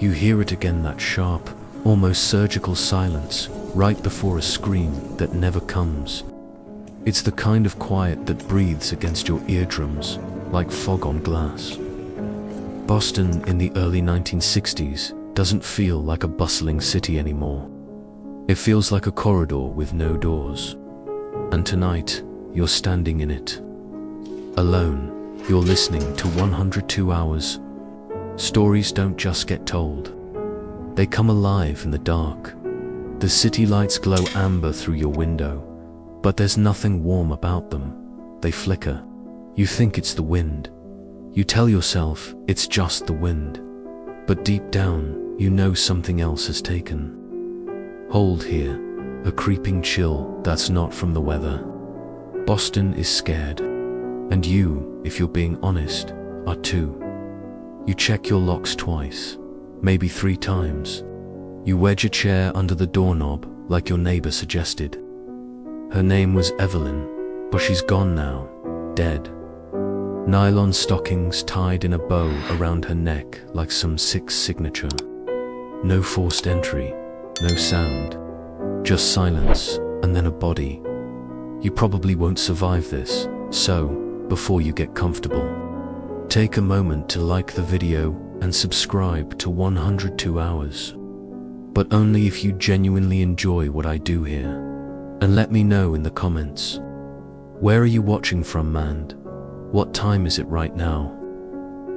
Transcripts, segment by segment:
You hear it again, that sharp, almost surgical silence, right before a scream that never comes. It's the kind of quiet that breathes against your eardrums, like fog on glass. Boston in the early 1960s doesn't feel like a bustling city anymore. It feels like a corridor with no doors. And tonight, you're standing in it. Alone, you're listening to 102 Hours. Stories don't just get told. They come alive in the dark. The city lights glow amber through your window, but there's nothing warm about them. They flicker. You think it's the wind. You tell yourself it's just the wind. But deep down, you know something else has taken hold here, a creeping chill that's not from the weather. Boston is scared. And you, if you're being honest, are too. You check your locks twice, maybe 3 times. You wedge a chair under the doorknob like your neighbor suggested. Her name was Evelyn, but she's gone now, dead. Nylon stockings tied in a bow around her neck like some sick signature. No forced entry, no sound, just silence and then a body. You probably won't survive this, so, before you get comfortable, take a moment to like the video and subscribe to 102 Hours. But only if you genuinely enjoy what I do here. And let me know in the comments. Where are you watching from, man? What time is it right now?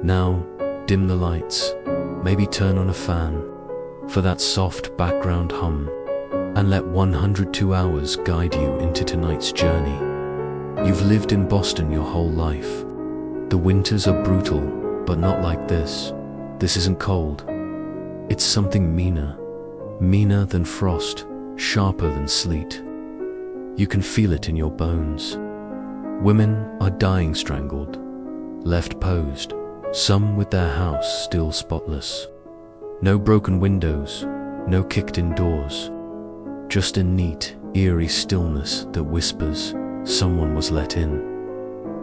Now, dim the lights, maybe turn on a fan for that soft background hum, and let 102 Hours guide you into tonight's journey. You've lived in Boston your whole life. The winters are brutal, but not like this. This isn't cold. It's something meaner than frost, sharper than sleet. You can feel it in your bones. Women are dying strangled, left posed, some with their house still spotless. No broken windows, no kicked-in doors. Just a neat, eerie stillness that whispers someone was let in.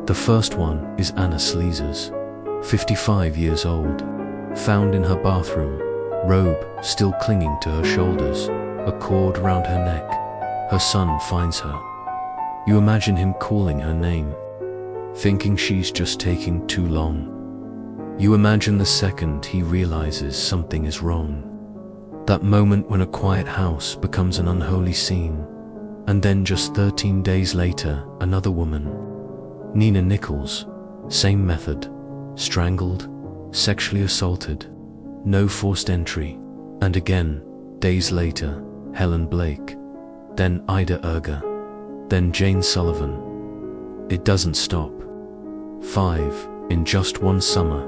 The first one is Anna Slesers, 55 years old, found in her bathroom, robe still clinging to her shoulders, a cord round her neck. Her son finds her. You imagine him calling her name, thinking she's just taking too long. You imagine the second he realizes something is wrong. That moment when a quiet house becomes an unholy scene. And then just 13 days later, another woman, Nina Nichols, same method, strangled, sexually assaulted, no forced entry. And again, days later, Helen Blake, then Ida Erger, then Jane Sullivan. It doesn't stop. 5 in just one summer.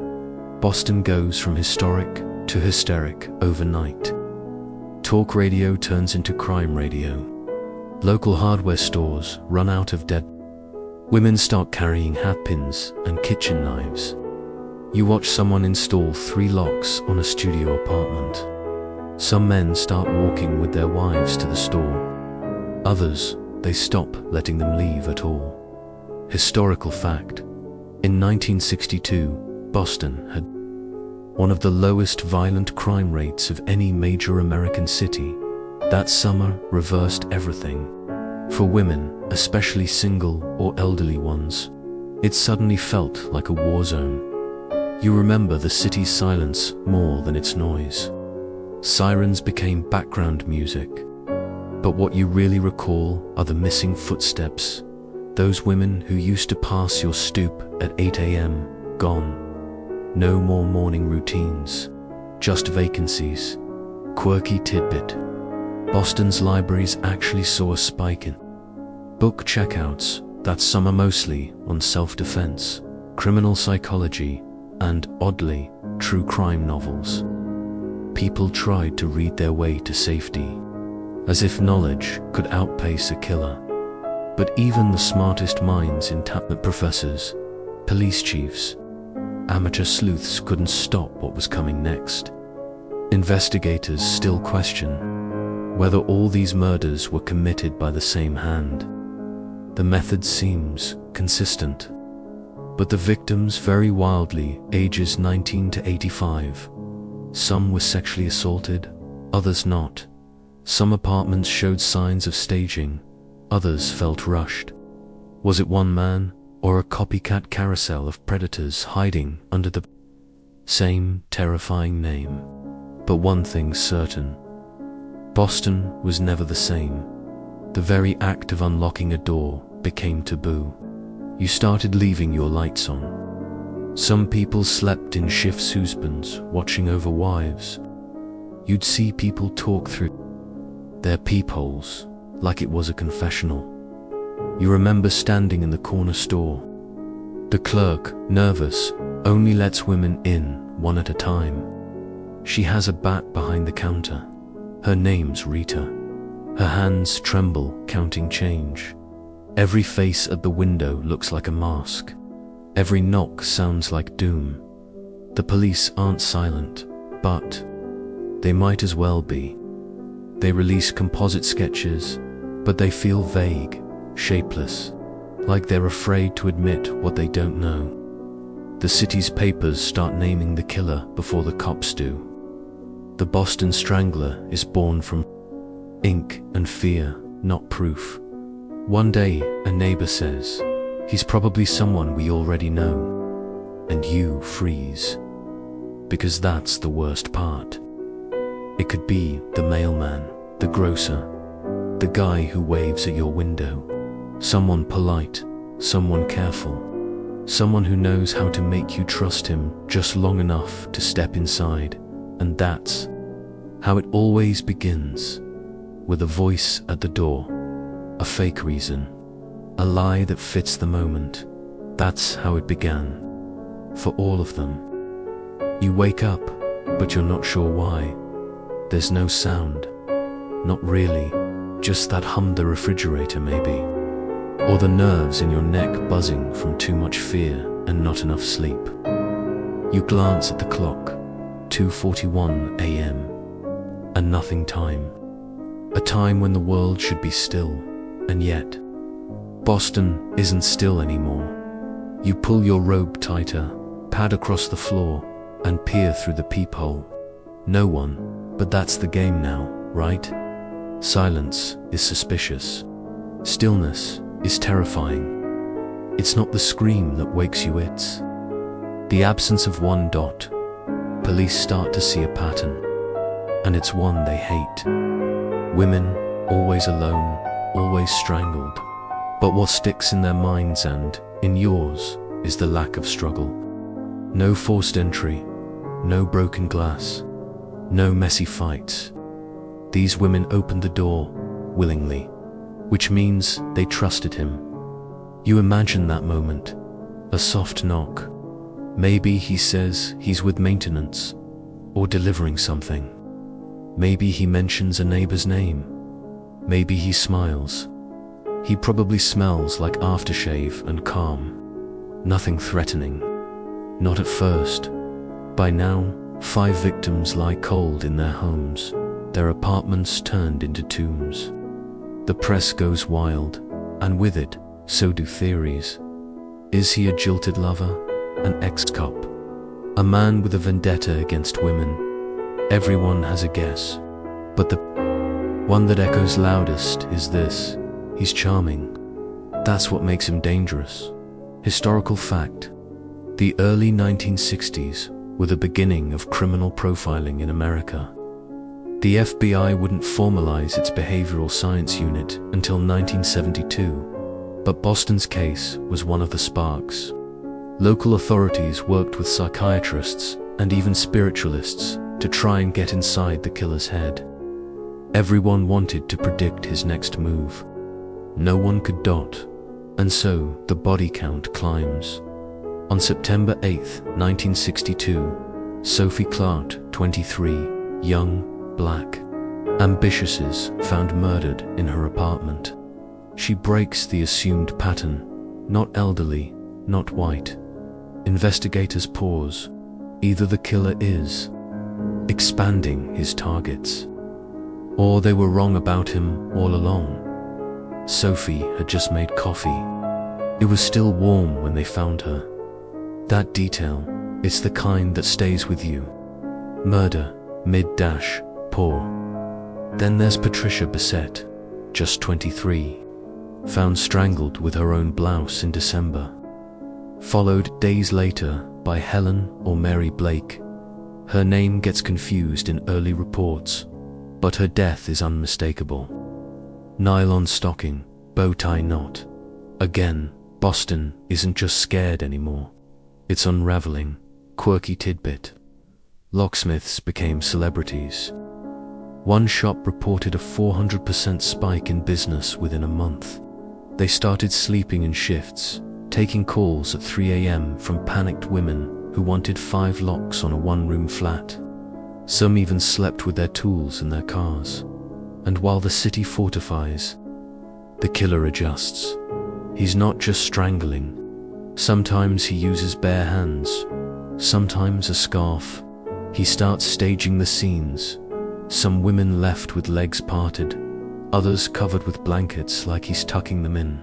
Boston goes from historic to hysteric overnight. Talk radio turns into crime radio. Local hardware stores run out of dead. Women start carrying hatpins and kitchen knives. You watch someone install 3 locks on a studio apartment. Some men start walking with their wives to the store. Others, they stop letting them leave at all. Historical fact. In 1962, Boston had one of the lowest violent crime rates of any major American city. That summer reversed everything. For women, especially single or elderly ones, it suddenly felt like a war zone. You remember the city's silence more than its noise. Sirens became background music. But what you really recall are the missing footsteps. Those women who used to pass your stoop at 8 a.m., gone. No more morning routines, just vacancies. Quirky tidbit. Boston's libraries actually saw a spike in book checkouts that summer, mostly on self-defense, criminal psychology, and, oddly, true crime novels. People tried to read their way to safety, as if knowledge could outpace a killer. But even the smartest minds in Tapnet, professors, police chiefs, amateur sleuths couldn't stop what was coming next. Investigators still question whether all these murders were committed by the same hand. The method seems consistent, but the victims vary wildly, ages 19 to 85. Some were sexually assaulted, others not. Some apartments showed signs of staging, others felt rushed. Was it one man, or a copycat carousel of predators hiding under the same terrifying name? But one thing's certain. Boston was never the same. The very act of unlocking a door became taboo. You started leaving your lights on. Some people slept in shifts, husbands watching over wives. You'd see people talk through their peepholes like it was a confessional. You remember standing in the corner store. The clerk, nervous, only lets women in one at a time. She has a bat behind the counter. Her name's Rita. Her hands tremble, counting change. Every face at the window looks like a mask. Every knock sounds like doom. The police aren't silent, but they might as well be. They release composite sketches, but they feel vague, shapeless, like they're afraid to admit what they don't know. The city's papers start naming the killer before the cops do. The Boston Strangler is born from ink and fear, not proof. One day, a neighbor says, "He's probably someone we already know." And you freeze. Because that's the worst part. It could be the mailman, the grocer, the guy who waves at your window. Someone polite, someone careful, someone who knows how to make you trust him just long enough to step inside. And that's how it always begins, with a voice at the door, a fake reason, a lie that fits the moment. That's how it began, for all of them. You wake up, but you're not sure why. There's no sound, not really, just that hum the refrigerator maybe, or the nerves in your neck buzzing from too much fear and not enough sleep. You glance at the clock, 2:41 a.m., a nothing time, a time when the world should be still, and yet, Boston isn't still anymore. You pull your robe tighter, pad across the floor, and peer through the peephole. No one, but that's the game now, right? Silence is suspicious. Stillness is terrifying. It's not the scream that wakes you, it's the absence of one dot. Police start to see a pattern, and it's one they hate. Women, always alone, always strangled. But what sticks in their minds and in yours is the lack of struggle. No forced entry, no broken glass, no messy fights. These women opened the door willingly, which means they trusted him. You imagine that moment, a soft knock. Maybe he says he's with maintenance or delivering something. Maybe he mentions a neighbor's name. Maybe he smiles. He probably smells like aftershave and calm. Nothing threatening. Not at first. By now, 5 victims lie cold in their homes, their apartments turned into tombs. The press goes wild, and with it, so do theories. Is he a jilted lover? An ex-cop? A man with a vendetta against women? Everyone has a guess. But the one that echoes loudest is this: he's charming. That's what makes him dangerous. Historical fact. The early 1960s were the beginning of criminal profiling in America. The FBI wouldn't formalize its behavioral science unit until 1972, but Boston's case was one of the sparks. Local authorities worked with psychiatrists and even spiritualists to try and get inside the killer's head. Everyone wanted to predict his next move. No one could dot, and so the body count climbs. On September 8, 1962, Sophie Clark, 23, young, black, ambitious, is found murdered in her apartment. She breaks the assumed pattern, not elderly, not white. Investigators pause. Either the killer is expanding his targets, or they were wrong about him all along. Sophie had just made coffee. It was still warm when they found her. That detail, it's the kind that stays with you. Murder, mid-poor. Then there's Patricia Bissett, just 23, found strangled with her own blouse in December. Followed days later by Helen or Mary Blake. Her name gets confused in early reports, but her death is unmistakable. Nylon stocking, bow tie knot. Again, Boston isn't just scared anymore. It's unraveling, quirky tidbit. Locksmiths became celebrities. One shop reported a 400% spike in business within a month. They started sleeping in shifts, taking calls at 3 a.m. from panicked women who wanted 5 locks on a one-room flat. Some even slept with their tools in their cars. And while the city fortifies, the killer adjusts. He's not just strangling. Sometimes he uses bare hands, sometimes a scarf. He starts staging the scenes. Some women left with legs parted, others covered with blankets like he's tucking them in.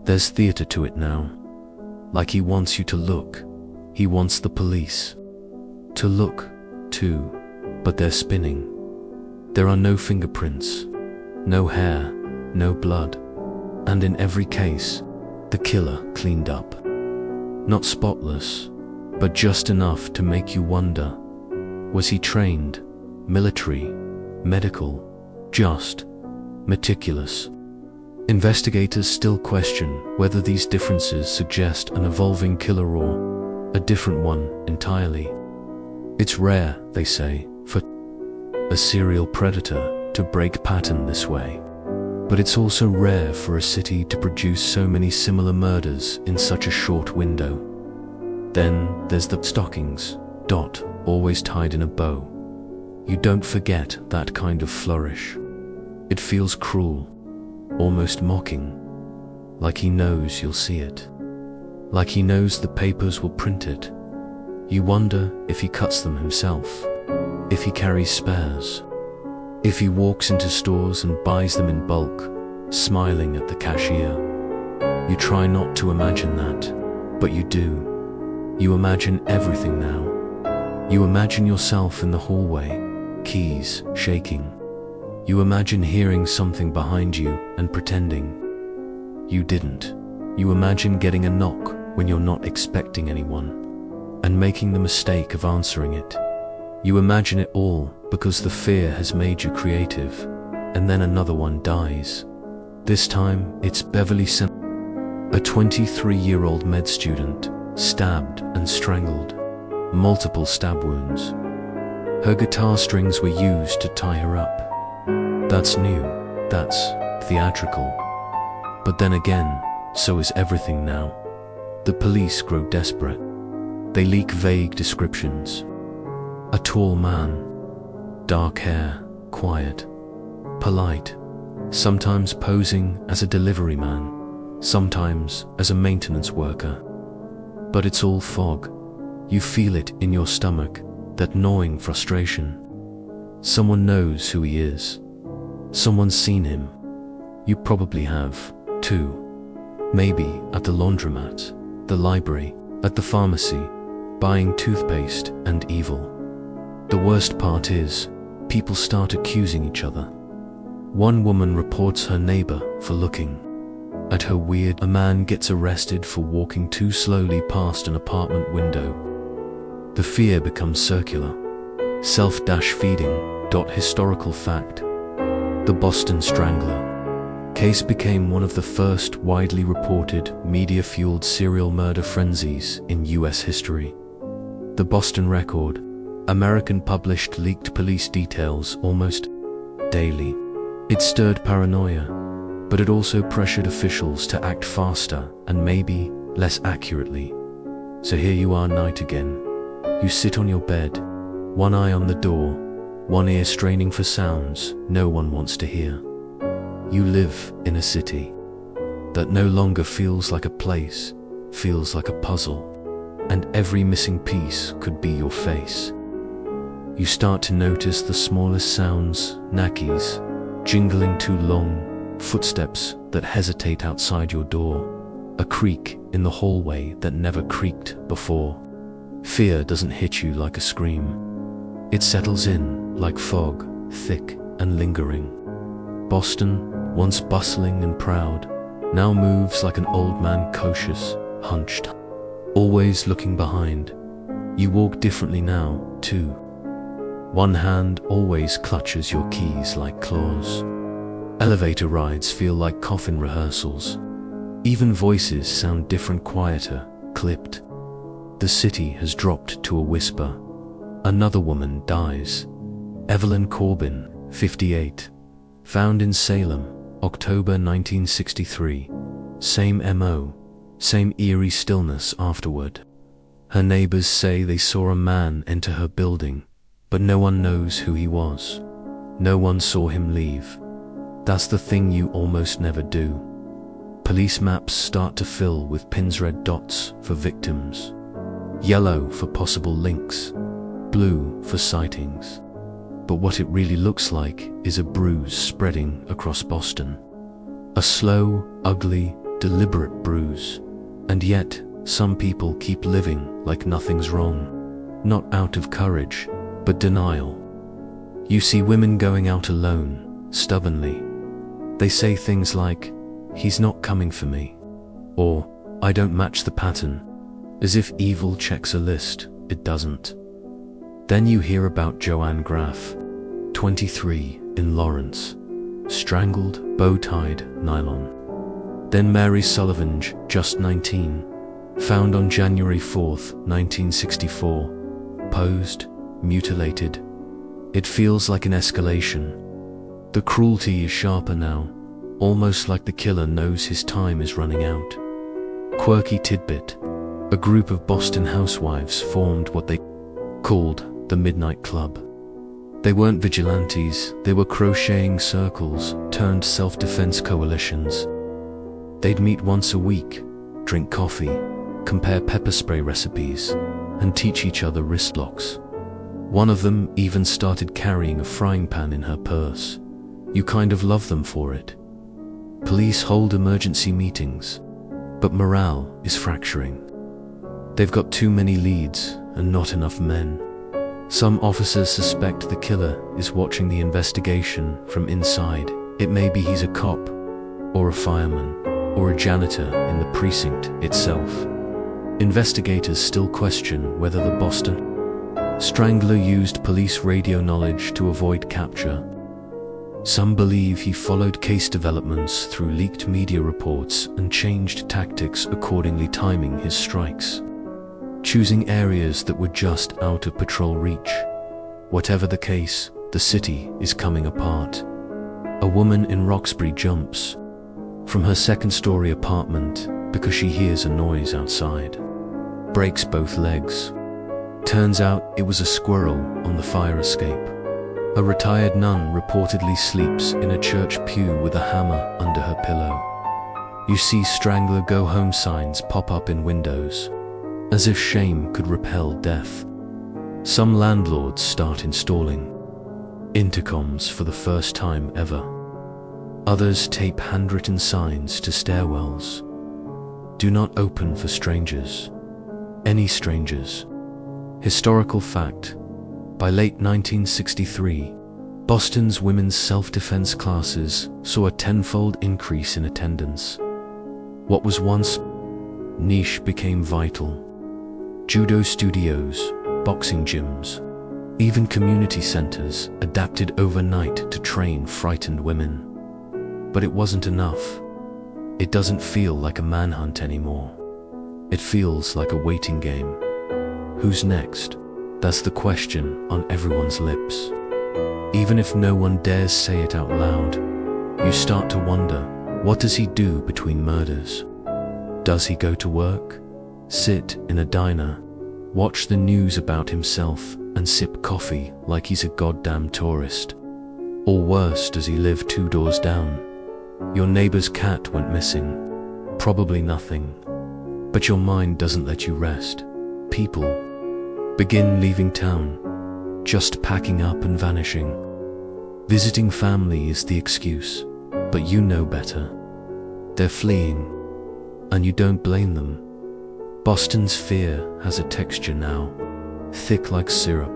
There's theater to it now. Like he wants you to look. He wants the police to look, too, but they're spinning. There are no fingerprints, no hair, no blood, and in every case, the killer cleaned up. Not spotless, but just enough to make you wonder, was he trained, military, medical, just, meticulous? Investigators still question whether these differences suggest an evolving killer or a different one entirely. It's rare, they say, for a serial predator to break pattern this way. But it's also rare for a city to produce so many similar murders in such a short window. Then there's the stockings, always tied in a bow. You don't forget that kind of flourish. It feels cruel, almost mocking, like he knows you'll see it. Like he knows the papers will print it. You wonder if he cuts them himself, if he carries spares, if he walks into stores and buys them in bulk, smiling at the cashier. You try not to imagine that, but you do. You imagine everything now. You imagine yourself in the hallway, keys shaking. You imagine hearing something behind you and pretending you didn't. You imagine getting a knock when you're not expecting anyone, and making the mistake of answering it. You imagine it all because the fear has made you creative, and then another one dies. This time, it's Beverly, a 23-year-old med student, stabbed and strangled, multiple stab wounds. Her guitar strings were used to tie her up. That's new, that's theatrical. But then again, so is everything now. The police grow desperate. They leak vague descriptions. A tall man, dark hair, quiet, polite, sometimes posing as a delivery man, sometimes as a maintenance worker. But it's all fog. You feel it in your stomach, that gnawing frustration. Someone knows who he is. Someone's seen him. You probably have, too. Maybe at the laundromat, the library, at the pharmacy, buying toothpaste and evil. The worst part is, people start accusing each other. One woman reports her neighbor for looking at her weird. A man gets arrested for walking too slowly past an apartment window. The fear becomes circular. Self-feeding. Historical fact. The Boston Strangler case became one of the first widely reported media-fueled serial murder frenzies in US history. The Boston Record, American published leaked police details almost daily. It stirred paranoia, but it also pressured officials to act faster and maybe less accurately. So here you are, night again. You sit on your bed, one eye on the door, one ear straining for sounds no one wants to hear. You live in a city that no longer feels like a place, feels like a puzzle, and every missing piece could be your face. You start to notice the smallest sounds, knackies, jingling too long, footsteps that hesitate outside your door, a creak in the hallway that never creaked before. Fear doesn't hit you like a scream. It settles in like fog, thick and lingering. Boston, once bustling and proud, now moves like an old man, cautious, hunched, always looking behind. You walk differently now, too. One hand always clutches your keys like claws. Elevator rides feel like coffin rehearsals. Even voices sound different, quieter, clipped. The city has dropped to a whisper. Another woman dies. Evelyn Corbin, 58. Found in Salem, October 1963. Same MO, same eerie stillness afterward. Her neighbors say they saw a man enter her building, but no one knows who he was. No one saw him leave. That's the thing you almost never do. Police maps start to fill with pins, red dots for victims, yellow for possible links, blue for sightings. But what it really looks like is a bruise spreading across Boston. A slow, ugly, deliberate bruise. And yet, some people keep living like nothing's wrong. Not out of courage, but denial. You see women going out alone, stubbornly. They say things like, "He's not coming for me," or "I don't match the pattern," as if evil checks a list. It doesn't. Then you hear about Joanne Graff, 23, in Lawrence, strangled, bow-tied, nylon. Then Mary Sullivan, just 19, found on January 4th, 1964, posed, mutilated. It feels like an escalation. The cruelty is sharper now, almost like the killer knows his time is running out. Quirky tidbit: a group of Boston housewives formed what they called the Midnight Club. They weren't vigilantes, they were crocheting circles turned self-defense coalitions. They'd meet once a week, drink coffee, compare pepper spray recipes, and teach each other wrist locks. One of them even started carrying a frying pan in her purse. You kind of love them for it. Police hold emergency meetings, but morale is fracturing. They've got too many leads and not enough men. Some officers suspect the killer is watching the investigation from inside. It may be he's a cop, or a fireman, or a janitor in the precinct itself. Investigators still question whether the Boston Strangler used police radio knowledge to avoid capture. Some believe he followed case developments through leaked media reports and changed tactics accordingly, timing his strikes, choosing areas that were just out of patrol reach. Whatever the case, the city is coming apart. A woman in Roxbury jumps from her second-story apartment because she hears a noise outside. Breaks both legs. Turns out it was a squirrel on the fire escape. A retired nun reportedly sleeps in a church pew with a hammer under her pillow. You see Strangler go home signs pop up in windows, as if shame could repel death. Some landlords start installing intercoms for the first time ever. Others tape handwritten signs to stairwells. Do not open for strangers. Any strangers. Historical fact: by late 1963, Boston's women's self-defense classes saw a tenfold increase in attendance. What was once niche became vital. Judo studios, boxing gyms, even community centers adapted overnight to train frightened women. But it wasn't enough. It doesn't feel like a manhunt anymore. It feels like a waiting game. Who's next? That's the question on everyone's lips. Even if no one dares say it out loud, you start to wonder, what does he do between murders? Does he go to work, sit in a diner, watch the news about himself and sip coffee like he's a goddamn tourist? Or worse, does he live 2 doors down? Your neighbor's cat went missing. Probably nothing. But your mind doesn't let you rest. People begin leaving town, just packing up and vanishing. Visiting family is the excuse, but you know better. They're fleeing, and you don't blame them. Boston's fear has a texture now, thick like syrup,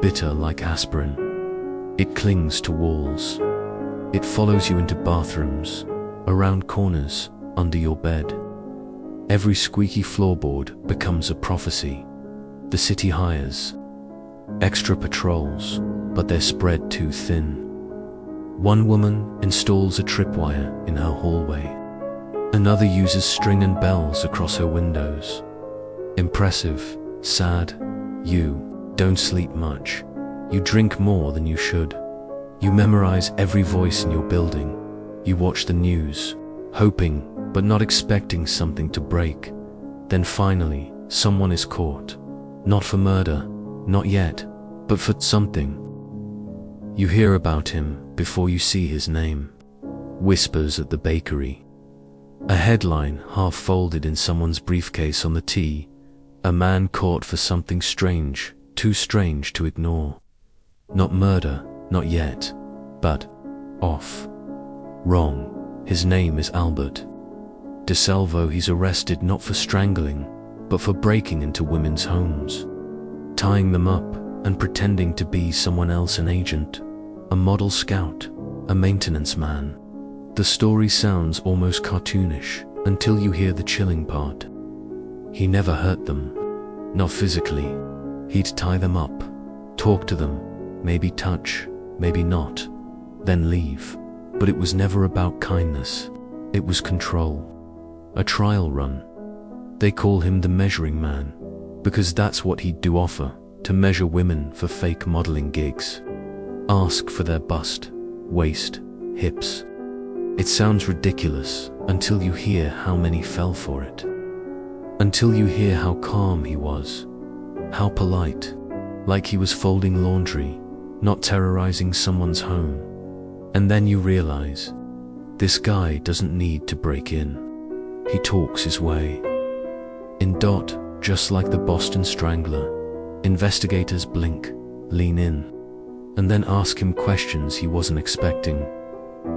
bitter like aspirin. It clings to walls. It follows you into bathrooms, around corners, under your bed. Every squeaky floorboard becomes a prophecy. The city hires extra patrols, but they're spread too thin. One woman installs a tripwire in her hallway. Another uses string and bells across her windows. Impressive, sad. You don't sleep much. You drink more than you should. You memorize every voice in your building. You watch the news, hoping but not expecting something to break. Then finally, someone is caught. Not for murder, not yet, but for something. You hear about him before you see his name. Whispers at the bakery. A headline half folded in someone's briefcase on the T. A man caught for something strange, too strange to ignore. Not murder, not yet, but off. Wrong. His name is Albert DeSalvo. He's arrested not for strangling, but for breaking into women's homes, tying them up and pretending to be someone else, an agent, a model scout, a maintenance man. The story sounds almost cartoonish until you hear the chilling part. He never hurt them, not physically. He'd tie them up, talk to them, maybe touch, maybe not, then leave. But it was never about kindness. It was control. A trial run. They call him the measuring man, because that's what he'd do, offer to measure women for fake modeling gigs. Ask for their bust, waist, hips. It sounds ridiculous until you hear how many fell for it. Until you hear how calm he was, how polite, like he was folding laundry, not terrorizing someone's home. And then you realize, this guy doesn't need to break in. He talks his way. In dot, just like the Boston Strangler, investigators blink, lean in, and then ask him questions he wasn't expecting.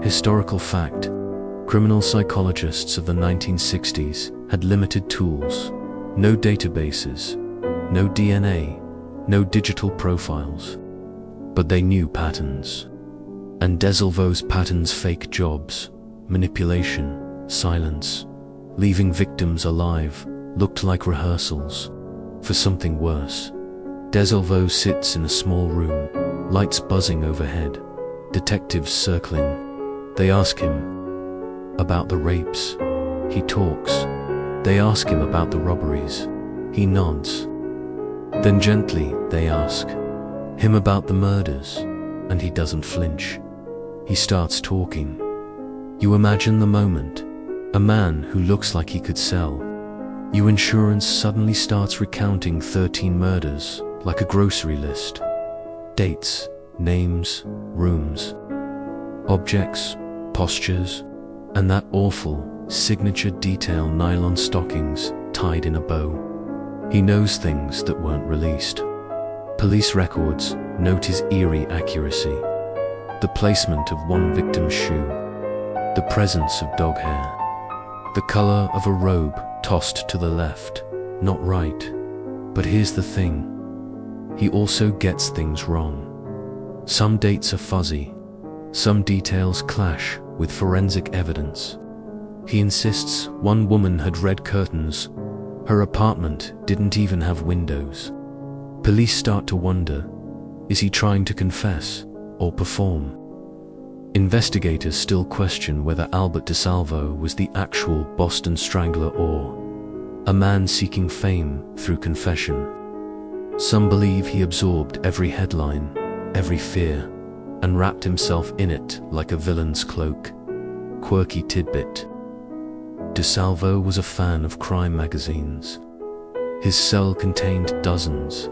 Historical fact: criminal psychologists of the 1960s had limited tools, no databases, no DNA, no digital profiles. But they knew patterns. And DeSalvo's patterns: fake jobs, manipulation, silence, leaving victims alive, looked like rehearsals for something worse. DeSalvo sits in a small room, lights buzzing overhead, detectives circling. They ask him about the rapes. He talks. They ask him about the robberies. He nods. Then gently they ask him about the murders, and he doesn't flinch. He starts talking. You imagine the moment. A man who looks like he could sell you insurance suddenly starts recounting 13 murders like a grocery list. Dates, names, rooms, objects, postures, and that awful signature detail: nylon stockings tied in a bow. He knows things that weren't released. Police records note his eerie accuracy. The placement of one victim's shoe, the presence of dog hair, the color of a robe tossed to the left, not right. But here's the thing. He also gets things wrong. Some dates are fuzzy. Some details clash with forensic evidence. He insists one woman had red curtains. Her apartment didn't even have windows. Police start to wonder, is he trying to confess or perform? Investigators still question whether Albert DeSalvo was the actual Boston Strangler or a man seeking fame through confession. Some believe he absorbed every headline, every fear, and wrapped himself in it like a villain's cloak. Quirky tidbit: DeSalvo was a fan of crime magazines. His cell contained dozens.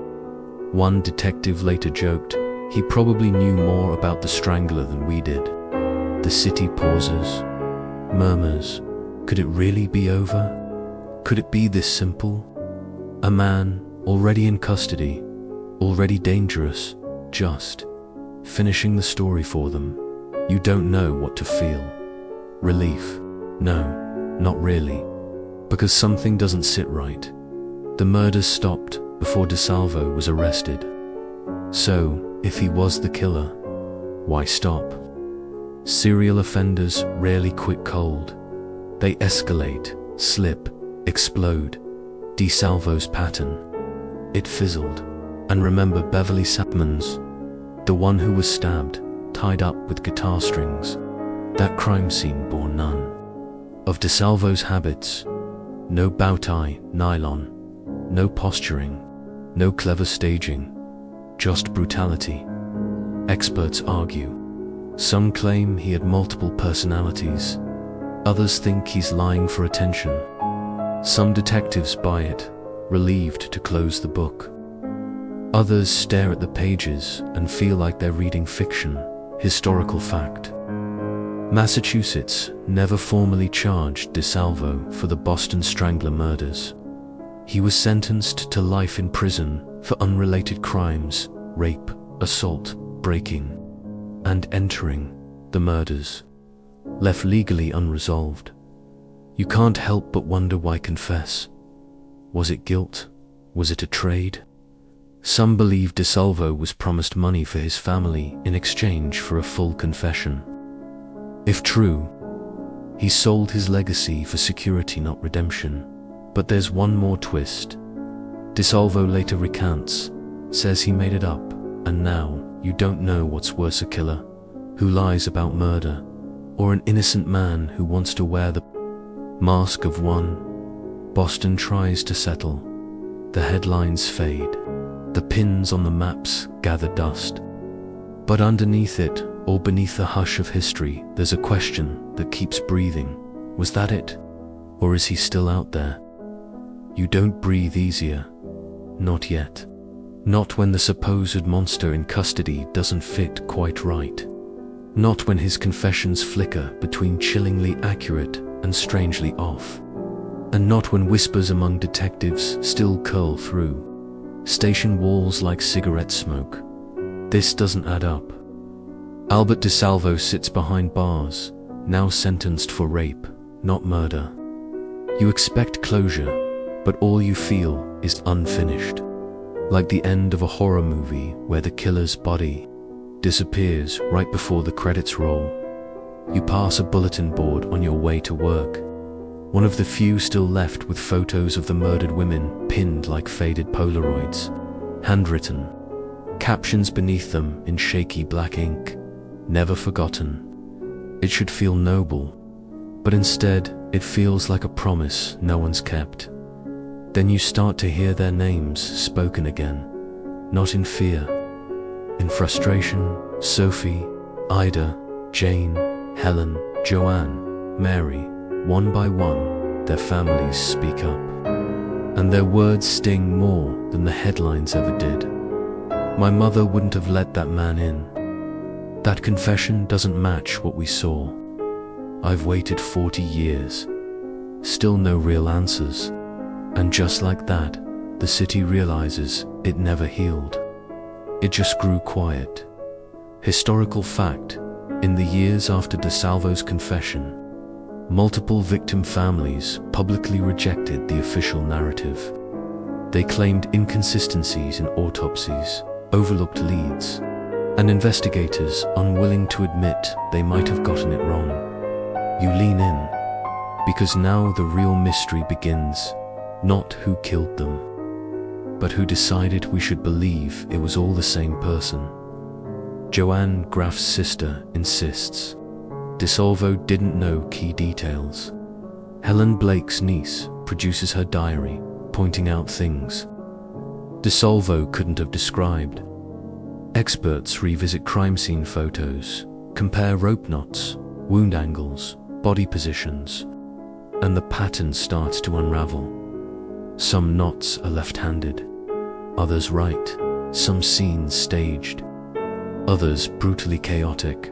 One detective later joked, he probably knew more about the Strangler than we did. The city pauses, murmurs, could it really be over? Could it be this simple? A man, already in custody, already dangerous, just finishing the story for them. You don't know what to feel. Relief? No, not really. Because something doesn't sit right. The murders stopped before DeSalvo was arrested. So, if he was the killer, why stop? Serial offenders rarely quit cold. They escalate, slip, explode. DeSalvo's pattern. It fizzled. And remember Beverly Samans, the one who was stabbed, tied up with guitar strings. That crime scene bore none of DeSalvo's habits. No bow tie, nylon, no posturing, no clever staging, just brutality. Experts argue. Some claim he had multiple personalities. Others think he's lying for attention. Some detectives buy it, relieved to close the book. Others stare at the pages and feel like they're reading fiction, historical fact. Massachusetts never formally charged DeSalvo for the Boston Strangler murders. He was sentenced to life in prison for unrelated crimes, rape, assault, breaking, and entering the murders, left legally unresolved. You can't help but wonder why confess. Was it guilt? Was it a trade? Some believe DeSalvo was promised money for his family in exchange for a full confession. If true, he sold his legacy for security, not redemption. But there's one more twist. DeSalvo later recants, says he made it up, and now you don't know what's worse, a killer who lies about murder, or an innocent man who wants to wear the mask of one. Boston tries to settle. The headlines fade. The pins on the maps gather dust. But underneath it, or beneath the hush of history, there's a question that keeps breathing. Was that it? Or is he still out there? You don't breathe easier. Not yet. Not when the supposed monster in custody doesn't fit quite right. Not when his confessions flicker between chillingly accurate and strangely off. And not when whispers among detectives still curl through station walls like cigarette smoke. This doesn't add up. Albert DeSalvo sits behind bars, now sentenced for rape, not murder. You expect closure, but all you feel is unfinished. Like the end of a horror movie where the killer's body disappears right before the credits roll. You pass a bulletin board on your way to work, one of the few still left with photos of the murdered women pinned like faded Polaroids, handwritten, captions beneath them in shaky black ink, never forgotten. It should feel noble, but instead it feels like a promise no one's kept. Then you start to hear their names spoken again, not in fear, in frustration. Sophie, Ida, Jane, Helen, Joanne, Mary, one by one, their families speak up. And their words sting more than the headlines ever did. My mother wouldn't have let that man in. That confession doesn't match what we saw. I've waited 40 years. Still no real answers. And just like that, the city realizes it never healed. It just grew quiet. Historical fact, in the years after DeSalvo's confession, multiple victim families publicly rejected the official narrative. They claimed inconsistencies in autopsies, overlooked leads, and investigators unwilling to admit they might have gotten it wrong. You lean in, because now the real mystery begins. Not who killed them, but who decided we should believe it was all the same person. Joanne Graff's sister insists DeSalvo didn't know key details. Helen Blake's niece produces her diary, pointing out things DeSalvo couldn't have described. Experts revisit crime scene photos, compare rope knots, wound angles, body positions, and the pattern starts to unravel. Some knots are left-handed, others right, some scenes staged, others brutally chaotic.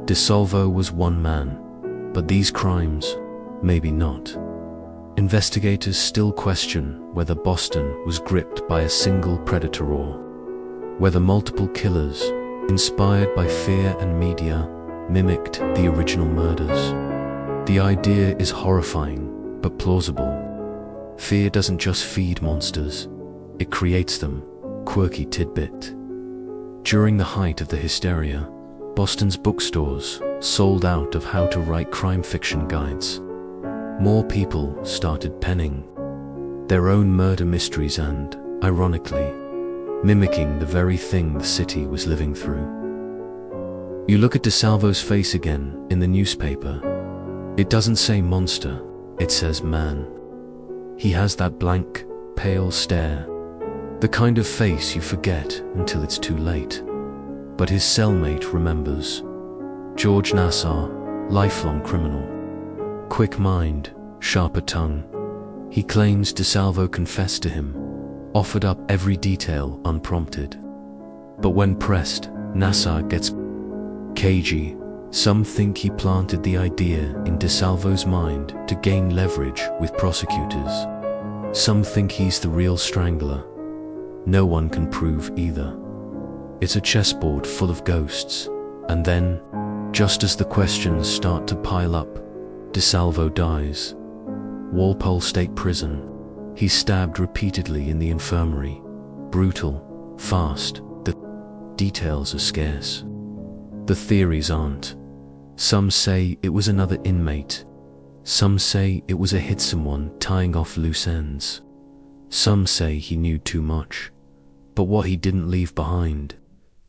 DeSalvo was one man, but these crimes, maybe not. Investigators still question whether Boston was gripped by a single predator or whether multiple killers, inspired by fear and media, mimicked the original murders. The idea is horrifying, but plausible. Fear doesn't just feed monsters, it creates them. Quirky tidbit. During the height of the hysteria, Boston's bookstores sold out of how to write crime fiction guides. More people started penning their own murder mysteries and, ironically, mimicking the very thing the city was living through. You look at DeSalvo's face again in the newspaper. It doesn't say monster, it says man. He has that blank, pale stare, the kind of face you forget until it's too late. But his cellmate remembers. George Nassar, lifelong criminal. Quick mind, sharper tongue. He claims DeSalvo confessed to him, offered up every detail unprompted. But when pressed, Nassar gets cagey. Some think he planted the idea in DeSalvo's mind to gain leverage with prosecutors. Some think he's the real Strangler. No one can prove either. It's a chessboard full of ghosts. And then, just as the questions start to pile up, DeSalvo dies. Walpole State Prison. He's stabbed repeatedly in the infirmary. Brutal, fast, the details are scarce. The theories aren't. Some say it was another inmate. Some say it was a hitsome one tying off loose ends. Some say he knew too much. But what he didn't leave behind: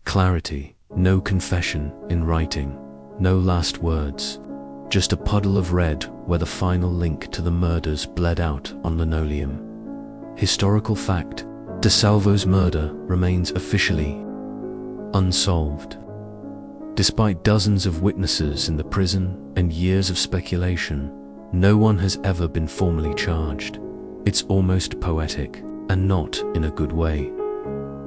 clarity, no confession in writing, no last words, just a puddle of red where the final link to the murders bled out on linoleum. Historical fact: DeSalvo's murder remains officially unsolved. Despite dozens of witnesses in the prison and years of speculation, no one has ever been formally charged. It's almost poetic, and not in a good way.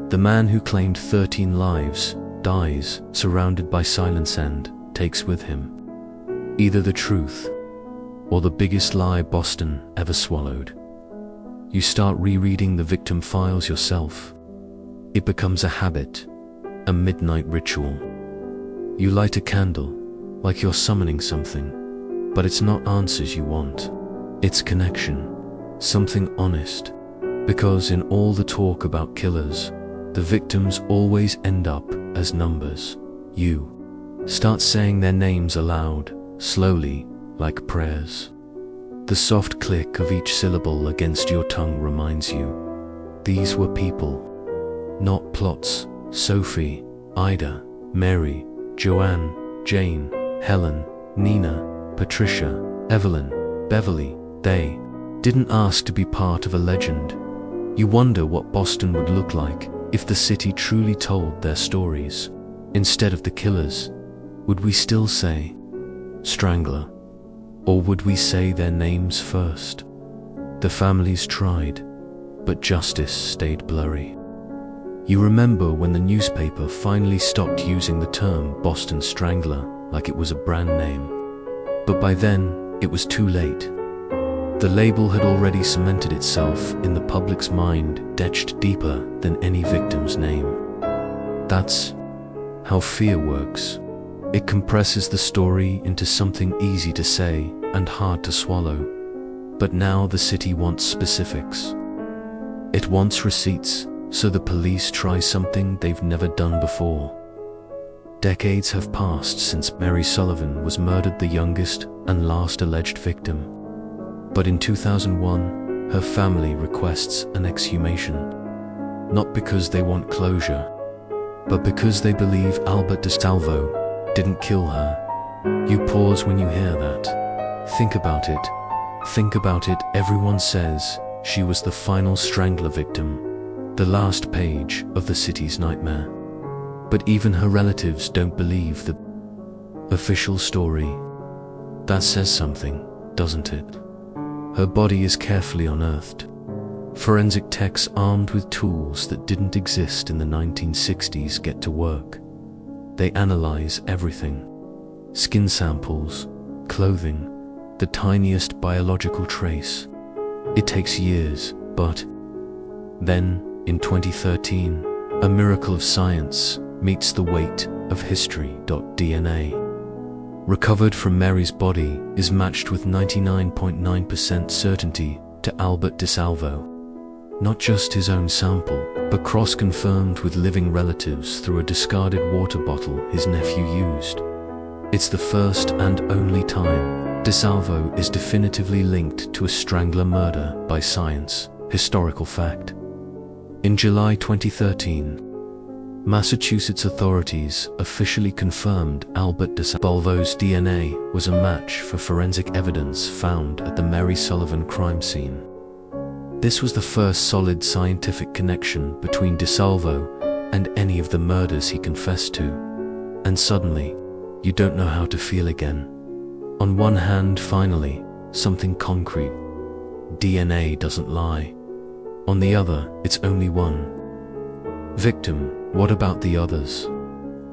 The man who claimed 13 lives dies surrounded by silence and takes with him either the truth or the biggest lie Boston ever swallowed. You start rereading the victim files yourself. It becomes a habit, a midnight ritual. You light a candle, like you're summoning something, but it's not answers you want. It's connection, something honest, because in all the talk about killers, the victims always end up as numbers. You start saying their names aloud, slowly, like prayers. The soft click of each syllable against your tongue reminds you, these were people, not plots. Sophie, Ida, Mary, Joanne, Jane, Helen, Nina, Patricia, Evelyn, Beverly. They didn't ask to be part of a legend. You wonder what Boston would look like if the city truly told their stories. Instead of the killers, would we still say Strangler? Or would we say their names first? The families tried, but justice stayed blurry. You remember when the newspaper finally stopped using the term Boston Strangler like it was a brand name. But by then, it was too late. The label had already cemented itself in the public's mind, etched deeper than any victim's name. That's how fear works. It compresses the story into something easy to say and hard to swallow. But now the city wants specifics. It wants receipts, so the police try something they've never done before. Decades have passed since Mary Sullivan was murdered, the youngest and last alleged victim. But in 2001, her family requests an exhumation. Not because they want closure, but because they believe Albert DeSalvo didn't kill her. You pause when you hear that. Think about it. Think about it. Everyone says she was the final Strangler victim, the last page of the city's nightmare. But even her relatives don't believe the official story. That says something, doesn't it? Her body is carefully unearthed. Forensic techs armed with tools that didn't exist in the 1960s get to work. They analyze everything. Skin samples, clothing, the tiniest biological trace. It takes years, but then, in 2013, a miracle of science meets the weight of history. DNA recovered from Mary's body is matched with 99.9% certainty to Albert DeSalvo. Not just his own sample, but cross-confirmed with living relatives through a discarded water bottle his nephew used. It's the first and only time DeSalvo is definitively linked to a Strangler murder by science, historical fact. In July 2013, Massachusetts authorities officially confirmed Albert DeSalvo's DNA was a match for forensic evidence found at the Mary Sullivan crime scene. This was the first solid scientific connection between DeSalvo and any of the murders he confessed to. And suddenly, you don't know how to feel again. On one hand, finally, something concrete. DNA doesn't lie. On the other, it's only one victim. What about the others?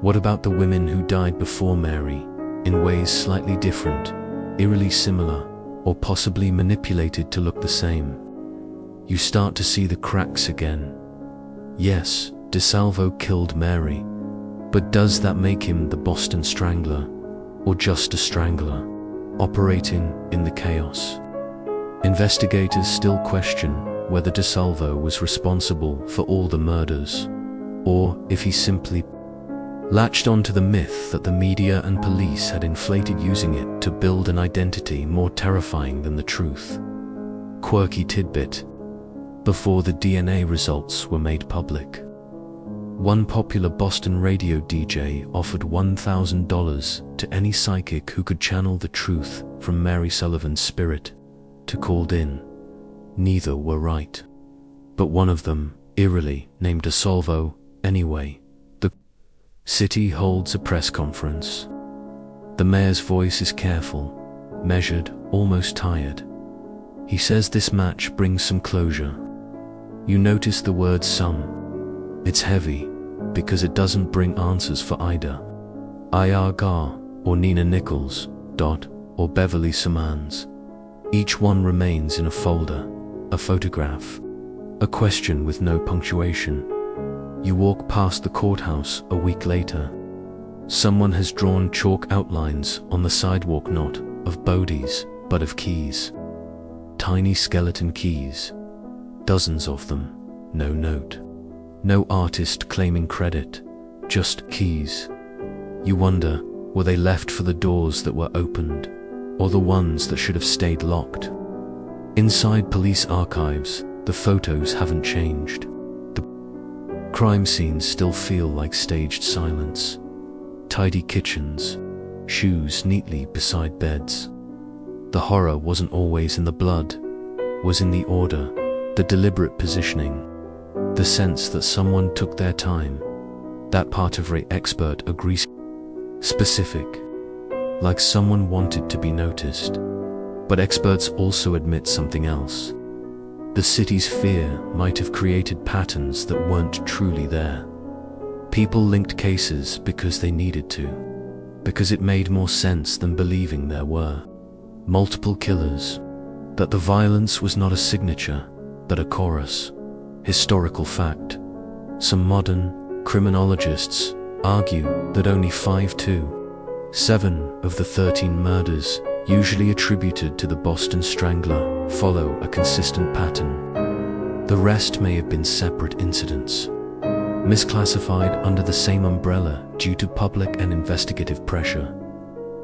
What about the women who died before Mary, in ways slightly different, eerily similar, or possibly manipulated to look the same? You start to see the cracks again. Yes, DeSalvo killed Mary, but does that make him the Boston Strangler, or just a strangler, operating in the chaos? Investigators still question whether DeSalvo was responsible for all the murders, or if he simply latched onto the myth that the media and police had inflated, using it to build an identity more terrifying than the truth. Quirky tidbit: before the DNA results were made public, one popular Boston radio DJ offered $1,000 to any psychic who could channel the truth from Mary Sullivan's spirit to called in. Neither were right, but one of them, eerily named DeSalvo anyway. The city holds a press conference. The mayor's voice is careful, measured, almost tired. He says this match brings some closure. You notice the word some. It's heavy, because it doesn't bring answers for Ida Gar, or Nina Nichols, or Beverly Samans. Each one remains in a folder, a photograph, a question with no punctuation. You walk past the courthouse a week later. Someone has drawn chalk outlines on the sidewalk, not of bodies, but of keys. Tiny skeleton keys. Dozens of them. No note. No artist claiming credit. Just keys. You wonder, were they left for the doors that were opened, or the ones that should have stayed locked? Inside police archives, the photos haven't changed. The crime scenes still feel like staged silence. Tidy kitchens, shoes neatly beside beds. The horror wasn't always in the blood, was in the order, the deliberate positioning, the sense that someone took their time. That part of Ray expert agrees. Specific, like someone wanted to be noticed. But experts also admit something else. The city's fear might have created patterns that weren't truly there. People linked cases because they needed to, because it made more sense than believing there were multiple killers, that the violence was not a signature, but a chorus. Historical fact. Some modern criminologists argue that only 5 to 7 of the 13 murders usually attributed to the Boston Strangler follow a consistent pattern. The rest may have been separate incidents, misclassified under the same umbrella due to public and investigative pressure.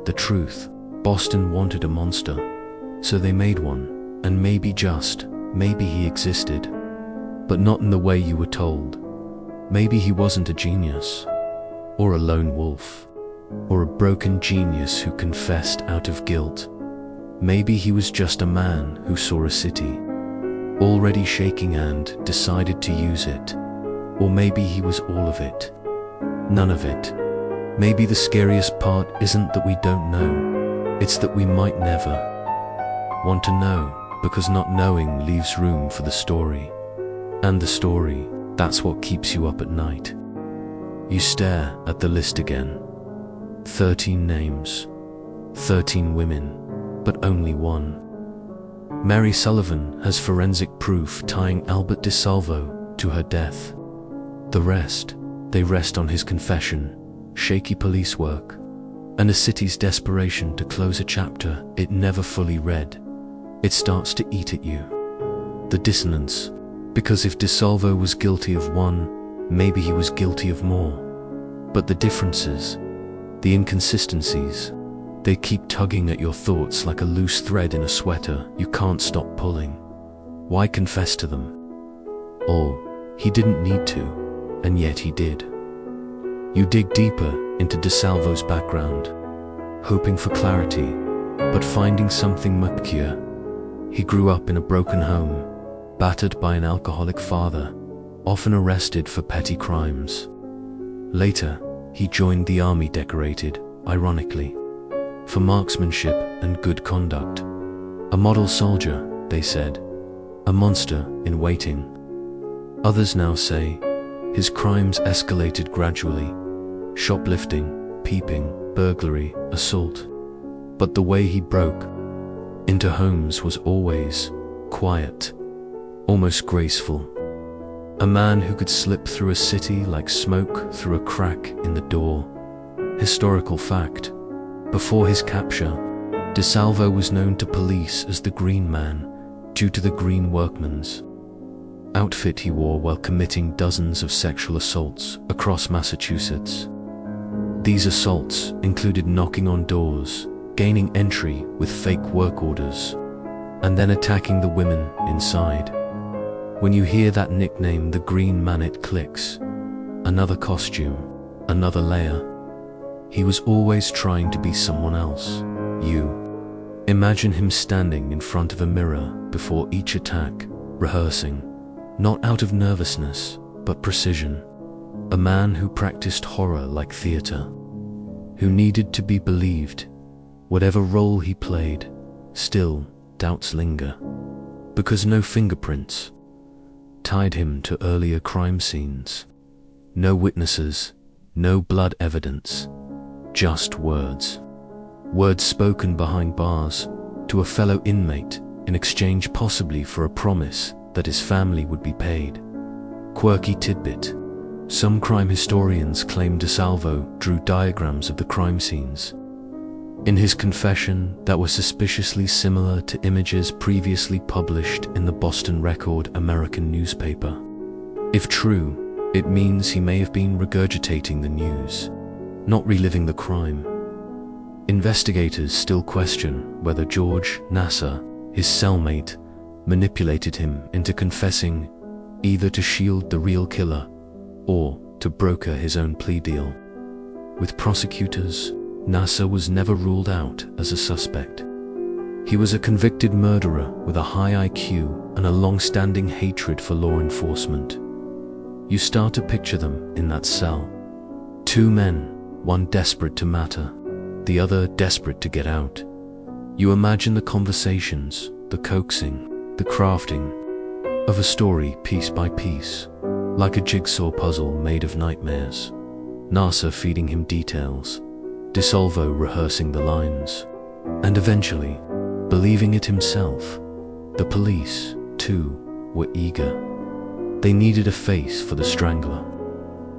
The truth: Boston wanted a monster, so they made one, and maybe he existed, but not in the way you were told. Maybe he wasn't a genius, or a lone wolf, or a broken genius who confessed out of guilt. Maybe he was just a man who saw a city already shaking and decided to use it. Or maybe he was all of it. None of it. Maybe the scariest part isn't that we don't know, it's that we might never want to know, because not knowing leaves room for the story. And the story, that's what keeps you up at night. You stare at the list again. 13 names, 13 women, but only one. Mary Sullivan has forensic proof tying Albert DeSalvo to her death. The rest, they rest on his confession, shaky police work, and a city's desperation to close a chapter it never fully read. It starts to eat at you. The dissonance Because if DeSalvo was guilty of one, maybe he was guilty of more. But the differences, the inconsistencies, they keep tugging at your thoughts like a loose thread in a sweater you can't stop pulling. Why confess to them? Oh, he didn't need to, and yet he did. You dig deeper into DeSalvo's background, hoping for clarity, but finding something murkier. He grew up in a broken home, battered by an alcoholic father, often arrested for petty crimes. Later, he joined the army, decorated, ironically, for marksmanship and good conduct. A model soldier, they said, a monster in waiting. Others now say his crimes escalated gradually: shoplifting, peeping, burglary, assault. But the way he broke into homes was always quiet, almost graceful. A man who could slip through a city like smoke through a crack in the door. Historical fact: before his capture, DeSalvo was known to police as the Green Man due to the green workman's outfit he wore while committing dozens of sexual assaults across Massachusetts. These assaults included knocking on doors, gaining entry with fake work orders, and then attacking the women inside. When you hear that nickname, the Green Man, it clicks. Another costume, another layer. He was always trying to be someone else. You. Imagine him standing in front of a mirror before each attack, rehearsing, not out of nervousness, but precision. A man who practiced horror like theater, who needed to be believed. Whatever role he played, still, doubts linger. Because no fingerprints tied him to earlier crime scenes. No witnesses, no blood evidence, just words. Words spoken behind bars to a fellow inmate in exchange possibly for a promise that his family would be paid. Quirky tidbit: some crime historians claim DeSalvo drew diagrams of the crime scenes in his confession that were suspiciously similar to images previously published in the Boston Record American newspaper. If true, it means he may have been regurgitating the news, not reliving the crime. Investigators still question whether George Nassar, his cellmate, manipulated him into confessing, either to shield the real killer or to broker his own plea deal. With prosecutors, Nassar was never ruled out as a suspect. He was a convicted murderer with a high IQ and a long-standing hatred for law enforcement. You start to picture them in that cell. Two men, one desperate to matter, the other desperate to get out. You imagine the conversations, the coaxing, the crafting of a story piece by piece, like a jigsaw puzzle made of nightmares. Nassar feeding him details, DeSalvo rehearsing the lines, and eventually believing it himself. The police, too, were eager. They needed a face for the Strangler,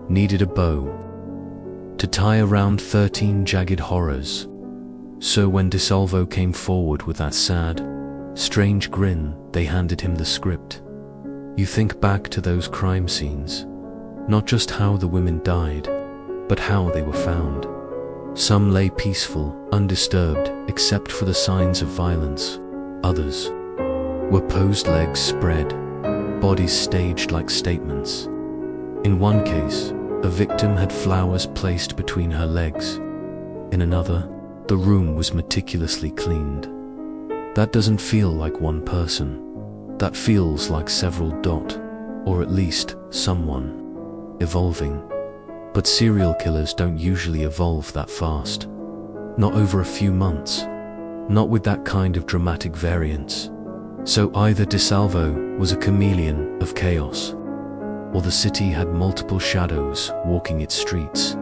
needed a bow to tie around 13 jagged horrors. So when DeSalvo came forward with that sad, strange grin, they handed him the script. You think back to those crime scenes, not just how the women died, but how they were found. Some lay peaceful, undisturbed, except for the signs of violence. Others were posed, legs spread, bodies staged like statements. In one case, a victim had flowers placed between her legs. In another, the room was meticulously cleaned. That doesn't feel like one person. That feels like several, or at least someone, evolving. But serial killers don't usually evolve that fast. Not over a few months. Not with that kind of dramatic variance. So either DeSalvo was a chameleon of chaos, or the city had multiple shadows walking its streets.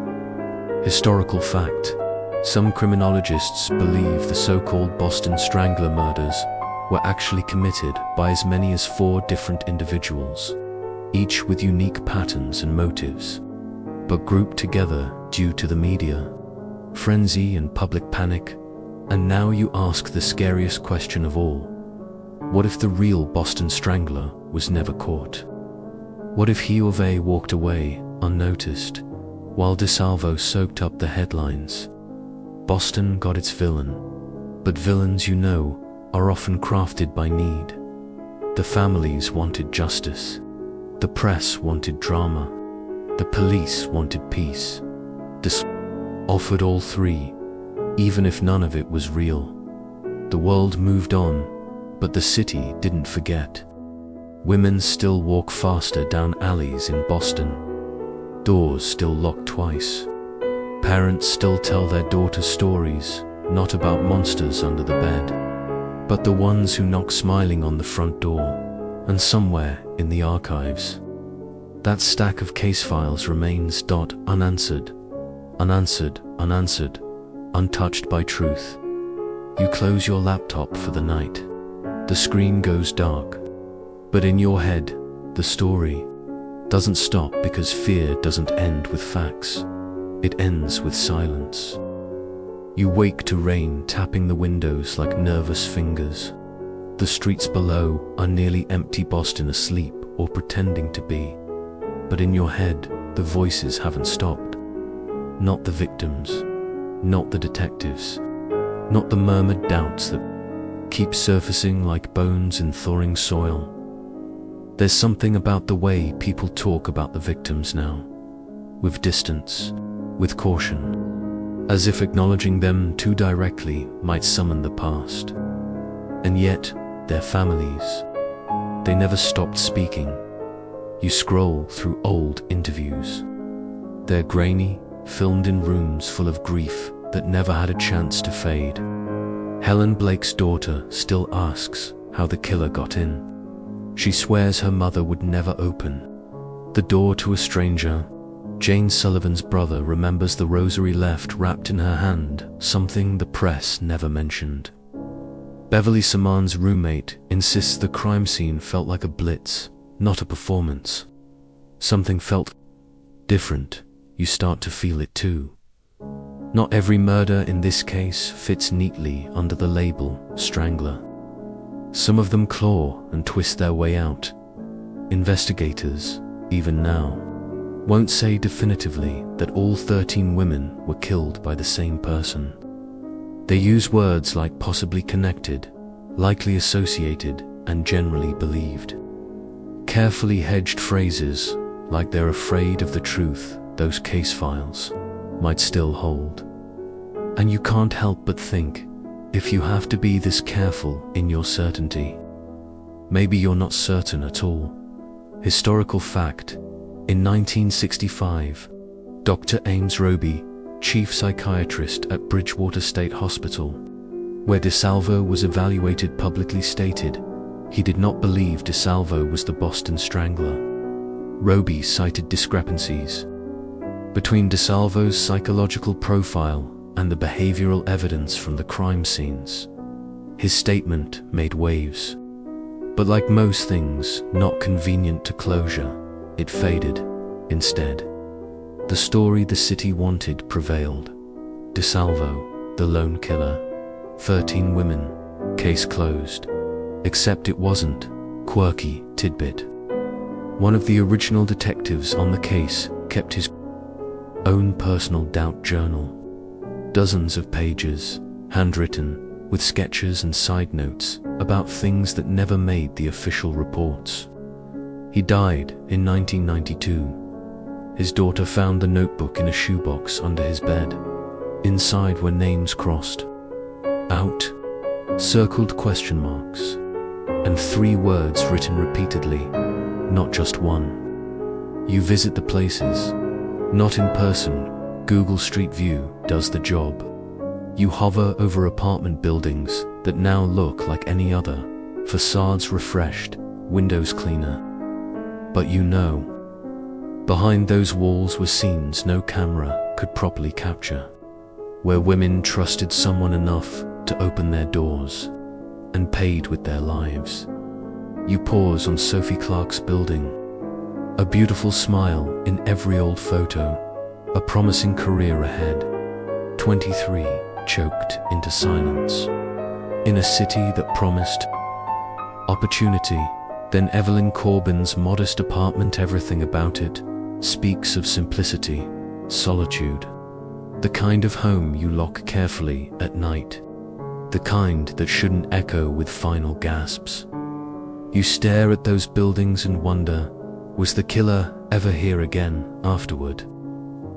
Historical fact: some criminologists believe the so-called Boston Strangler murders were actually committed by as many as 4 different individuals, each with unique patterns and motives, but grouped together due to the media, frenzy and public panic. And now you ask the scariest question of all: what if the real Boston Strangler was never caught? What if he or they walked away unnoticed, while DeSalvo soaked up the headlines? Boston got its villain, but villains, you know, are often crafted by need. The families wanted justice. The press wanted drama. The police wanted peace. Offered all three, even if none of it was real. The world moved on, but the city didn't forget. Women still walk faster down alleys in Boston. Doors still lock twice. Parents still tell their daughters stories, not about monsters under the bed, but the ones who knock smiling on the front door, and somewhere in the archives, that stack of case files remains unanswered, untouched by truth. You close your laptop for the night. The screen goes dark, but in your head, the story doesn't stop because fear doesn't end with facts. It ends with silence. You wake to rain tapping the windows like nervous fingers. The streets below are nearly empty, Boston asleep or pretending to be. But in your head, the voices haven't stopped. Not the victims, not the detectives, not the murmured doubts that keep surfacing like bones in thawing soil. There's something about the way people talk about the victims now, with distance, with caution, as if acknowledging them too directly might summon the past. And yet, their families, they never stopped speaking. You scroll through old interviews. They're grainy, filmed in rooms full of grief that never had a chance to fade. Helen Blake's daughter still asks how the killer got in. She swears her mother would never open the door to a stranger. Jane Sullivan's brother remembers the rosary left wrapped in her hand, something the press never mentioned. Beverly, Samans' roommate, insists the crime scene felt like a blitz, not a performance. Something felt different. You start to feel it too. Not every murder in this case fits neatly under the label Strangler. Some of them claw and twist their way out. Investigators, even now, won't say definitively that all 13 women were killed by the same person. They use words like possibly connected, likely associated, and generally believed. Carefully hedged phrases like they're afraid of the truth those case files might still hold. And you can't help but think, if you have to be this careful in your certainty, maybe you're not certain at all. Historical fact: in 1965, Dr. Ames Roby, chief psychiatrist at Bridgewater State Hospital, where DeSalvo was evaluated, publicly stated he did not believe DeSalvo was the Boston Strangler. Roby cited discrepancies between DeSalvo's psychological profile and the behavioral evidence from the crime scenes. His statement made waves, but like most things not convenient to closure, it faded. Instead, the story the city wanted prevailed. DeSalvo, the lone killer, 13 women, case closed. Except it wasn't. Quirky tidbit: one of the original detectives on the case kept his own personal doubt journal. Dozens of pages, handwritten, with sketches and side notes about things that never made the official reports. He died in 1992. His daughter found the notebook in a shoebox under his bed. Inside were names crossed out, circled question marks, and 3 words written repeatedly, not just one. You visit the places, not in person. Google Street View does the job. You hover over apartment buildings that now look like any other, facades refreshed, windows cleaner. But you know, behind those walls were scenes no camera could properly capture, where women trusted someone enough to open their doors and paid with their lives. You pause on Sophie Clark's building, a beautiful smile in every old photo, a promising career ahead. 23 choked into silence. In a city that promised opportunity, Then Evelyn Corbin's modest apartment, everything about it speaks of simplicity, solitude. The kind of home you lock carefully at night. The kind that shouldn't echo with final gasps. You stare at those buildings and wonder, was the killer ever here again afterward?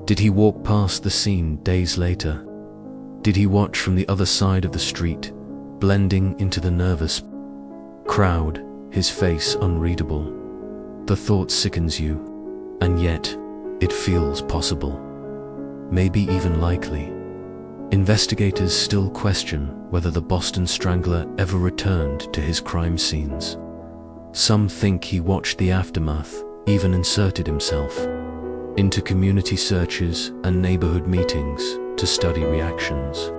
Did he walk past the scene days later? Did he watch from the other side of the street, blending into the nervous crowd, his face unreadable? The thought sickens you, and yet it feels possible, maybe even likely. Investigators still question whether the Boston Strangler ever returned to his crime scenes. Some think he watched the aftermath, even inserted himself into community searches and neighborhood meetings to study reactions.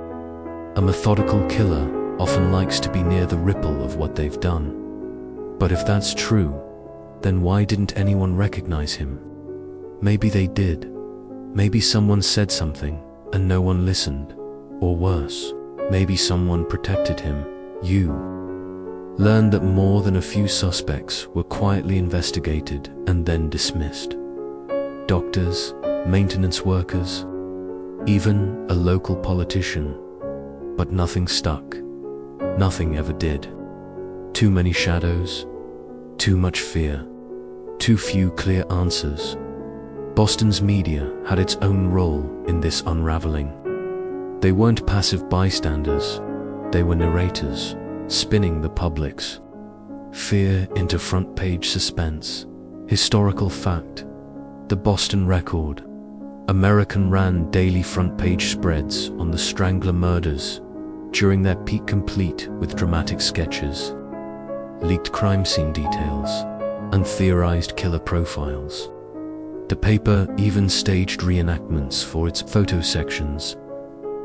A methodical killer often likes to be near the ripple of what they've done. But if that's true, then why didn't anyone recognize him? Maybe they did. Maybe someone said something and no one listened. Or worse, maybe someone protected him. You learned that more than a few suspects were quietly investigated and then dismissed. Doctors, maintenance workers, even a local politician. But nothing stuck. Nothing ever did. Too many shadows, too much fear, too few clear answers. Boston's media had its own role in this unraveling. They weren't passive bystanders, they were narrators, spinning the public's fear into front-page suspense. Historical fact: the Boston Record. American ran daily front-page spreads on the Strangler murders during their peak, complete with dramatic sketches, leaked crime scene details, and theorized killer profiles. The paper even staged reenactments for its photo sections.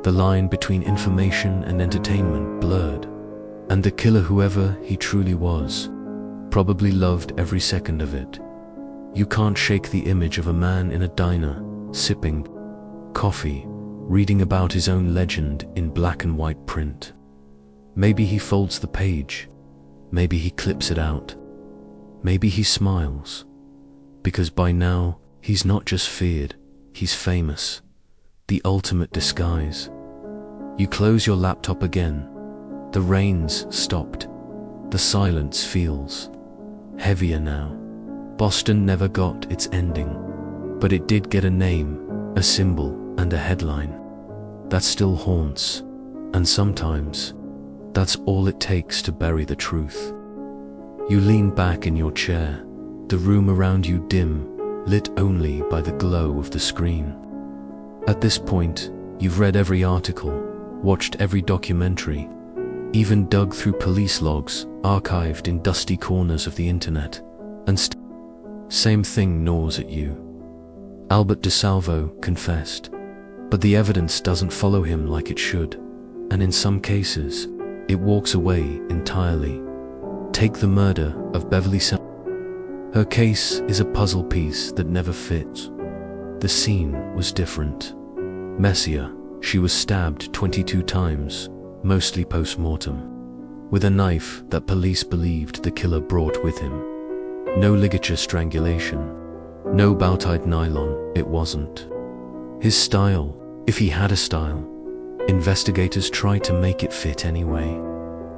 The line between information and entertainment blurred, and the killer, whoever he truly was, probably loved every second of it. You can't shake the image of a man in a diner, sipping coffee, reading about his own legend in black and white print. Maybe he folds the page, maybe he clips it out, maybe he smiles, because by now he's not just feared, he's famous. The ultimate disguise. You close your laptop again. The rain's stopped. The silence feels heavier now. Boston never got its ending, but it did get a name, a symbol, and a headline. That still haunts, and sometimes that's all it takes to bury the truth. You lean back in your chair, the room around you dim, lit only by the glow of the screen. At this point, you've read every article, watched every documentary, even dug through police logs archived in dusty corners of the internet, and same thing gnaws at you. Albert DeSalvo confessed, but the evidence doesn't follow him like it should, and in some cases, it walks away entirely. Take the murder of Beverly Samans. Her case is a puzzle piece that never fits. The scene was different. Messier, she was stabbed 22 times, mostly post-mortem, with a knife that police believed the killer brought with him. No ligature strangulation, no bow-tied nylon, it wasn't. His style, if he had a style, investigators tried to make it fit anyway.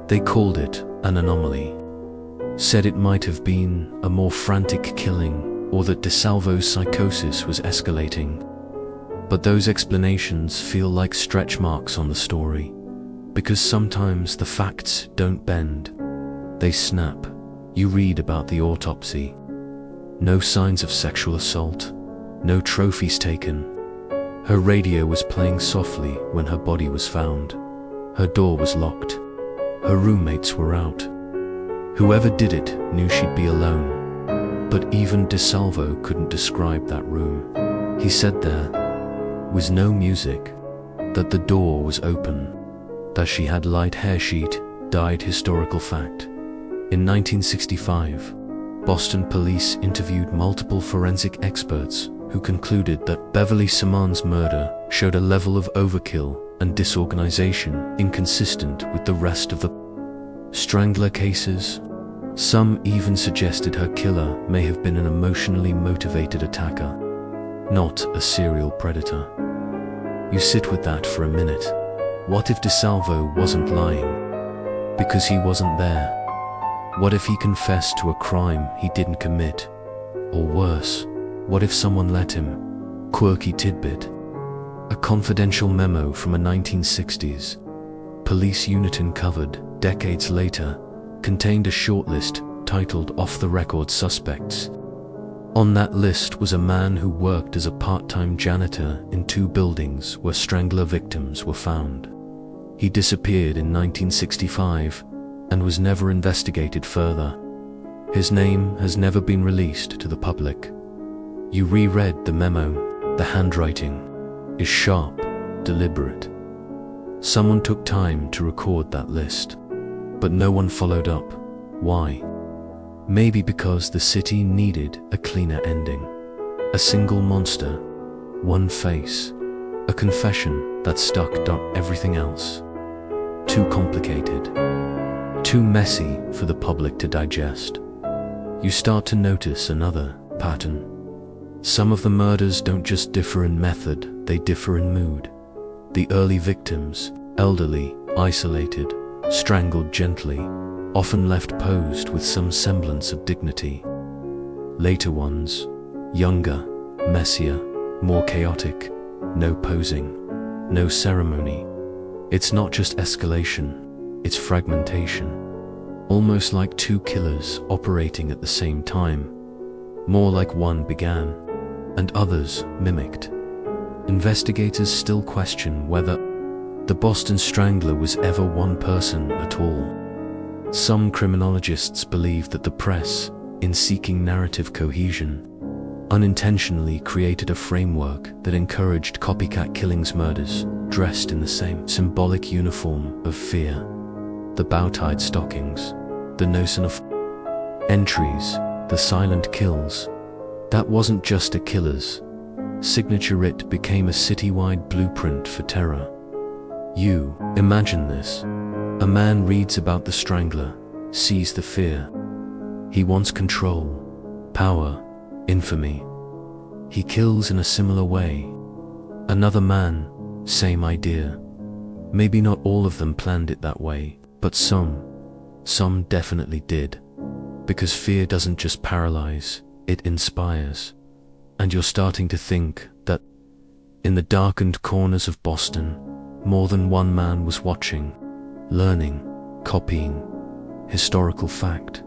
They called it an anomaly, said it might have been a more frantic killing, or that DeSalvo's psychosis was escalating. But those explanations feel like stretch marks on the story, because sometimes the facts don't bend, they snap. You read about the autopsy. No signs of sexual assault, no trophies taken. Her radio was playing softly when her body was found. Her door was locked. Her roommates were out. Whoever did it knew she'd be alone. But even DeSalvo couldn't describe that room. He said there was no music, that the door was open, that she had light hair. She'd died. Historical fact. In 1965, Boston police interviewed multiple forensic experts who concluded that Beverly Samans' murder showed a level of overkill and disorganization inconsistent with the rest of the Strangler cases. Some even suggested her killer may have been an emotionally motivated attacker, not a serial predator. You sit with that for a minute. What if DeSalvo wasn't lying because he wasn't there? What if he confessed to a crime he didn't commit? Or worse, what if someone let him? Quirky tidbit. A confidential memo from a 1960s police unit uncovered decades later contained a shortlist titled Off the Record Suspects. On that list was a man who worked as a part-time janitor in 2 buildings where Strangler victims were found. He disappeared in 1965 and was never investigated further. His name has never been released to the public. You reread the memo. The handwriting is sharp, deliberate. Someone took time to record that list, but no one followed up. Why? Maybe because the city needed a cleaner ending. A single monster, one face, a confession that stuck everything else. Too complicated, too messy for the public to digest. You start to notice another pattern. Some of the murders don't just differ in method, they differ in mood. The early victims, elderly, isolated, strangled gently, often left posed with some semblance of dignity. Later ones, younger, messier, more chaotic, no posing, no ceremony. It's not just escalation, it's fragmentation. Almost like 2 killers operating at the same time. More like one began, and others mimicked. Investigators still question whether the Boston Strangler was ever one person at all. Some criminologists believe that the press, in seeking narrative cohesion, unintentionally created a framework that encouraged copycat killings murders dressed in the same symbolic uniform of fear. The bow-tied stockings, the notion of entries, the silent kills. That wasn't just a killer's signature, it became a citywide blueprint for terror. You imagine this. A man reads about the Strangler, sees the fear. He wants control, power, infamy. He kills in a similar way. Another man, same idea. Maybe not all of them planned it that way, but some definitely did. Because fear doesn't just paralyze, it inspires. And you're starting to think that in the darkened corners of Boston, more than one man was watching, learning, copying, historical fact.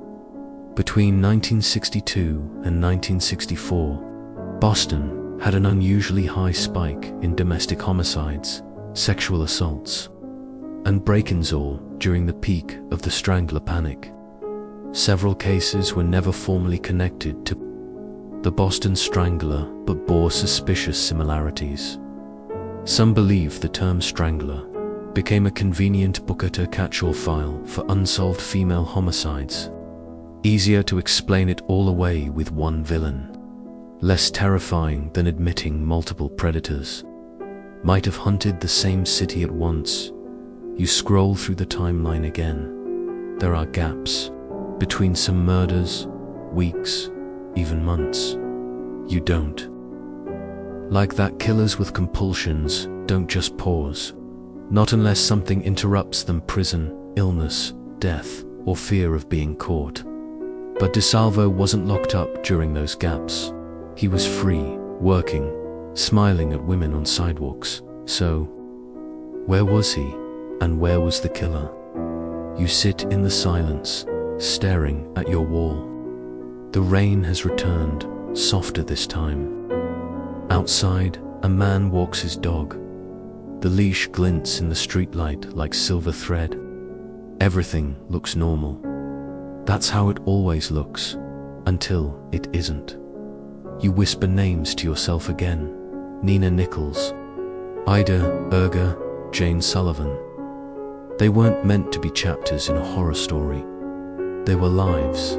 Between 1962 and 1964, Boston had an unusually high spike in domestic homicides, sexual assaults, and break-ins, all during the peak of the Strangler panic. Several cases were never formally connected to the Boston Strangler but bore suspicious similarities. Some believe the term Strangler became a convenient Booker catch-all file for unsolved female homicides. Easier to explain it all away with one villain. Less terrifying than admitting multiple predators might have hunted the same city at once. You scroll through the timeline again. There are gaps between some murders, weeks, even months. You don't. Like that, killers with compulsions don't just pause. Not unless something interrupts them: prison, illness, death, or fear of being caught. But DeSalvo wasn't locked up during those gaps. He was free, working, smiling at women on sidewalks. So, where was he? And where was the killer? You sit in the silence, staring at your wall. The rain has returned, softer this time. Outside, a man walks his dog. The leash glints in the streetlight like silver thread. Everything looks normal. That's how it always looks, until it isn't. You whisper names to yourself again. Nina Nichols, Ida Erger, Jane Sullivan. They weren't meant to be chapters in a horror story. They were lives,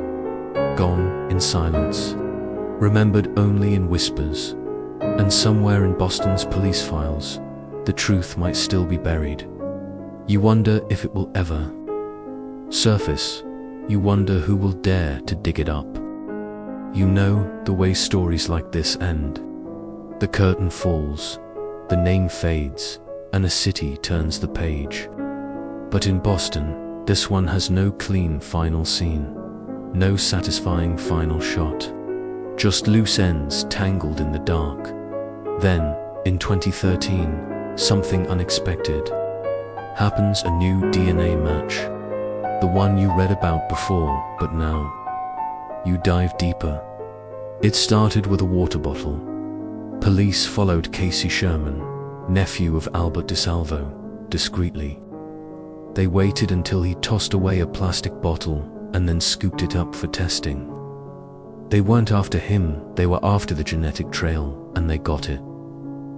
gone in silence, remembered only in whispers. And somewhere in Boston's police files, the truth might still be buried. You wonder if it will ever surface, You wonder who will dare to dig it up. You know the way stories like this end. The curtain falls, the name fades, and a city turns the page. But in Boston, this one has no clean final scene, no satisfying final shot, just loose ends tangled in the dark. Then, in 2013, something unexpected happens. A new DNA match, the one you read about before, but now you dive deeper. It started with a water bottle. Police followed Casey Sherman, nephew of Albert DeSalvo, discreetly. They waited until he tossed away a plastic bottle and then scooped it up for testing. They weren't after him, they were after the genetic trail, and they got it.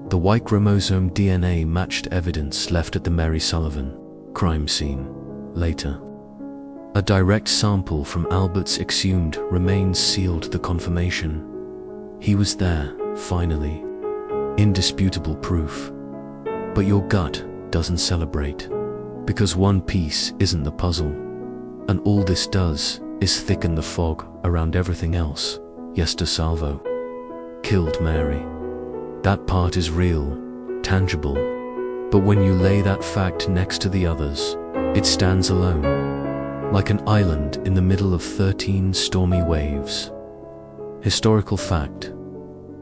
The Y chromosome DNA matched evidence left at the Mary Sullivan crime scene. Later, a direct sample from Albert's exhumed remains sealed the confirmation. He was there, finally. Indisputable proof. But your gut doesn't celebrate, because one piece isn't the puzzle. And all this does is thicken the fog around everything else. Yes, DeSalvo killed Mary. That part is real, tangible. But when you lay that fact next to the others, it stands alone, like an island in the middle of 13 stormy waves. Historical fact: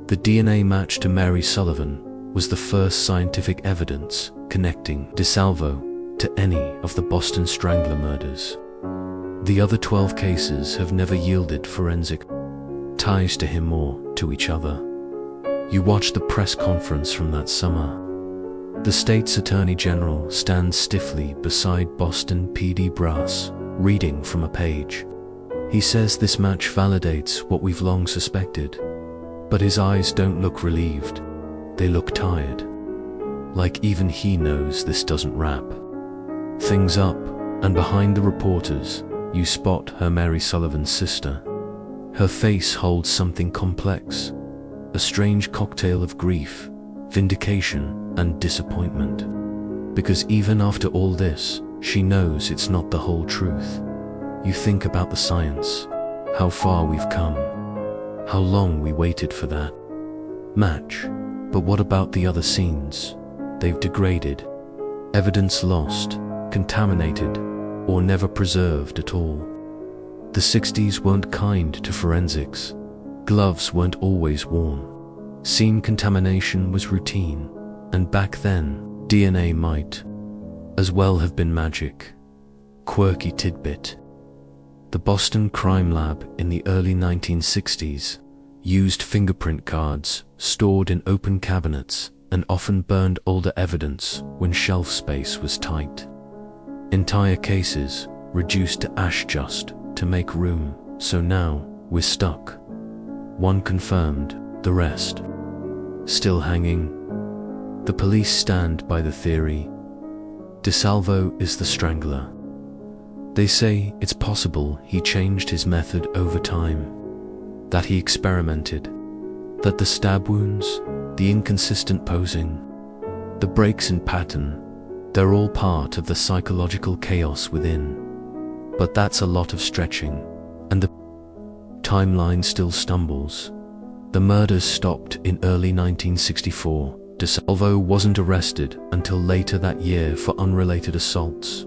the DNA match to Mary Sullivan was the first scientific evidence connecting DeSalvo to any of the Boston Strangler murders. The other 12 cases have never yielded forensic ties to him or to each other. You watch the press conference from that summer. The state's attorney general stands stiffly beside Boston PD brass, reading from a page. He says this match validates what we've long suspected. But his eyes don't look relieved. They look tired. Like even he knows this doesn't wrap things up. And behind the reporters, you spot her Mary Sullivan's sister. Her face holds something complex, a strange cocktail of grief, vindication, and disappointment. Because even after all this, she knows it's not the whole truth. You think about the science, how far we've come, how long we waited for that match. But what about the other scenes? They've degraded, evidence lost, contaminated, or never preserved at all. The 60s weren't kind to forensics. Gloves weren't always worn. Scene contamination was routine, and back then, DNA might as well have been magic. Quirky tidbit: the Boston Crime Lab in the early 1960s used fingerprint cards stored in open cabinets and often burned older evidence when shelf space was tight. Entire cases reduced to ash just to make room, so now we're stuck. One confirmed, the rest still hanging. The police stand by the theory DeSalvo is the strangler. They say it's possible he changed his method over time, that he experimented, that the stab wounds, the inconsistent posing, the breaks in pattern, they're all part of the psychological chaos within. But that's a lot of stretching, and the timeline still stumbles. The murders stopped in early 1964. DeSalvo wasn't arrested until later that year for unrelated assaults.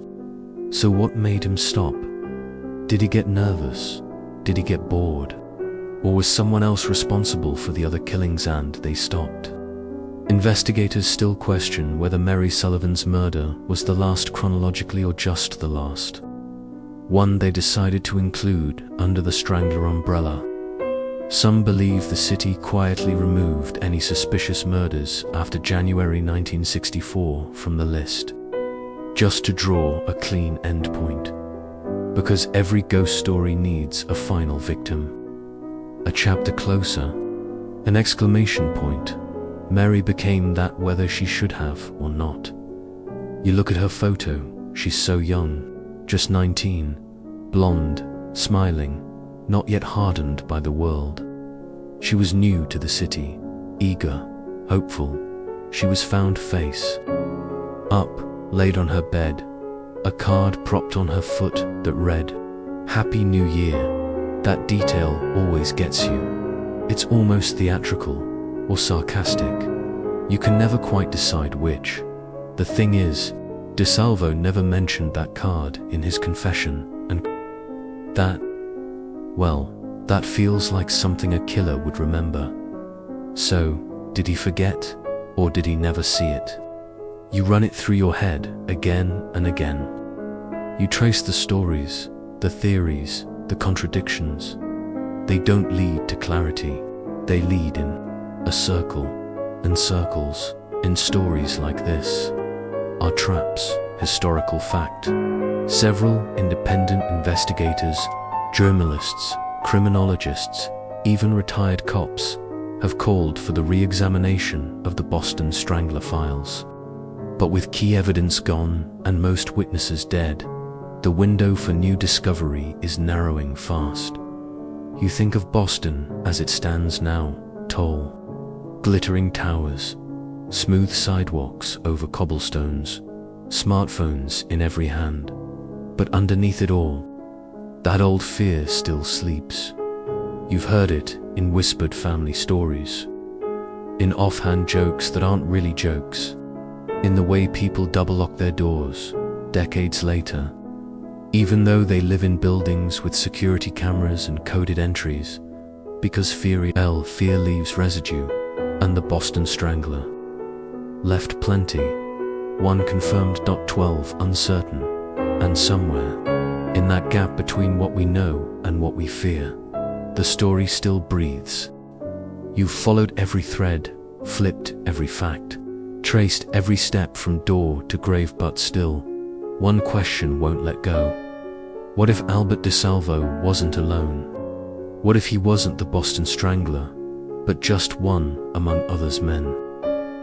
So what made him stop? Did he get nervous? Did he get bored? Or was someone else responsible for the other killings and they stopped? Investigators still question whether Mary Sullivan's murder was the last chronologically or just the last. One they decided to include under the Strangler umbrella. Some believe the city quietly removed any suspicious murders after January 1964 from the list, just to draw a clean endpoint. Because every ghost story needs a final victim. A chapter closer, an exclamation point. Mary became that whether she should have or not. You look at her photo, she's so young, just 19, blonde, smiling, not yet hardened by the world. She was new to the city, eager, hopeful. She was found face up, laid on her bed, a card propped on her foot that read, Happy New Year. That detail always gets you. It's almost theatrical or sarcastic. You can never quite decide which. The thing is, DeSalvo never mentioned that card in his confession, and that feels like something a killer would remember. So, did he forget, or did he never see it? You run it through your head again and again. You trace the stories, the theories, the contradictions. They don't lead to clarity. They lead in a circle and circles. In stories like this are traps, historical fact. Several independent investigators, journalists, criminologists, even retired cops have called for the re-examination of the Boston Strangler files. But with key evidence gone and most witnesses dead, the window for new discovery is narrowing fast. You think of Boston as it stands now, tall, glittering towers, smooth sidewalks over cobblestones, smartphones in every hand. But underneath it all, that old fear still sleeps. You've heard it in whispered family stories, in offhand jokes that aren't really jokes, in the way people double-lock their doors decades later, even though they live in buildings with security cameras and coded entries, because fear leaves residue, and the Boston Strangler left plenty. 1 confirmed, 12 uncertain, and somewhere in that gap between what we know and what we fear, the story still breathes. You've followed every thread, flipped every fact, traced every step from door to grave, but still, one question won't let go. What if Albert DeSalvo wasn't alone? What if he wasn't the Boston Strangler, but just one among others, men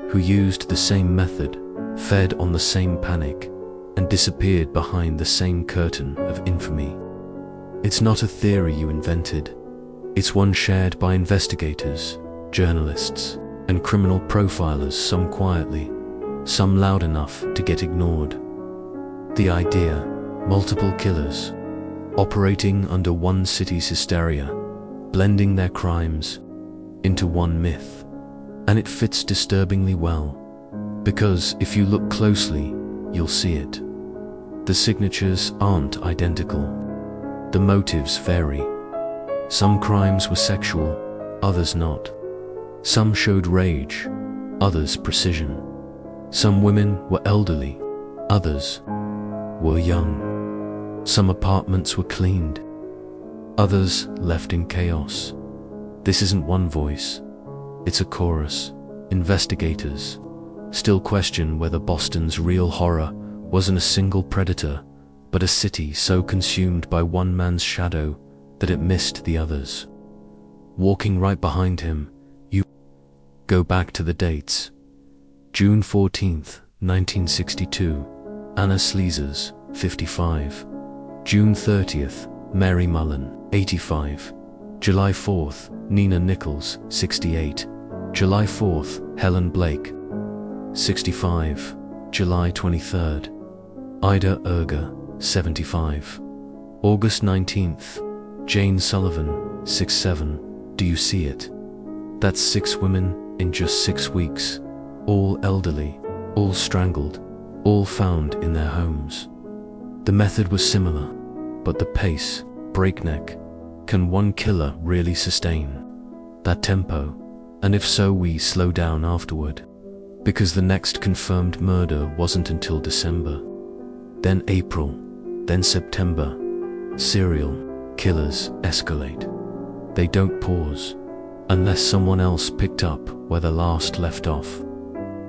who used the same method, fed on the same panic, and disappeared behind the same curtain of infamy? It's not a theory you invented. It's one shared by investigators, journalists, and criminal profilers, some quietly, some loud enough to get ignored. The idea, multiple killers, operating under one city's hysteria, blending their crimes into one myth. And it fits disturbingly well, because if you look closely, you'll see it. The signatures aren't identical. The motives vary. Some crimes were sexual, others not. Some showed rage, others precision. Some women were elderly, others were young. Some apartments were cleaned, others left in chaos. This isn't one voice, it's a chorus. Investigators still question whether Boston's real horror wasn't a single predator, but a city so consumed by one man's shadow that it missed the others. Walking right behind him, you go back to the dates. June 14th, 1962, Anna Slesers, 55. June 30th, Mary Mullen, 85. July 4th, Nina Nichols, 68. July 4th, Helen Blake, 65. July 23rd, Ida Erger, 75. August 19th, Jane Sullivan, 67. Do you see it? That's 6 women in just 6 weeks, all elderly, all strangled, all found in their homes. The method was similar, but the pace, breakneck. Can one killer really sustain that tempo? And if so, we slow down afterward, because the next confirmed murder wasn't until December, then April, then September. Serial killers escalate. They don't pause, unless someone else picked up where the last left off.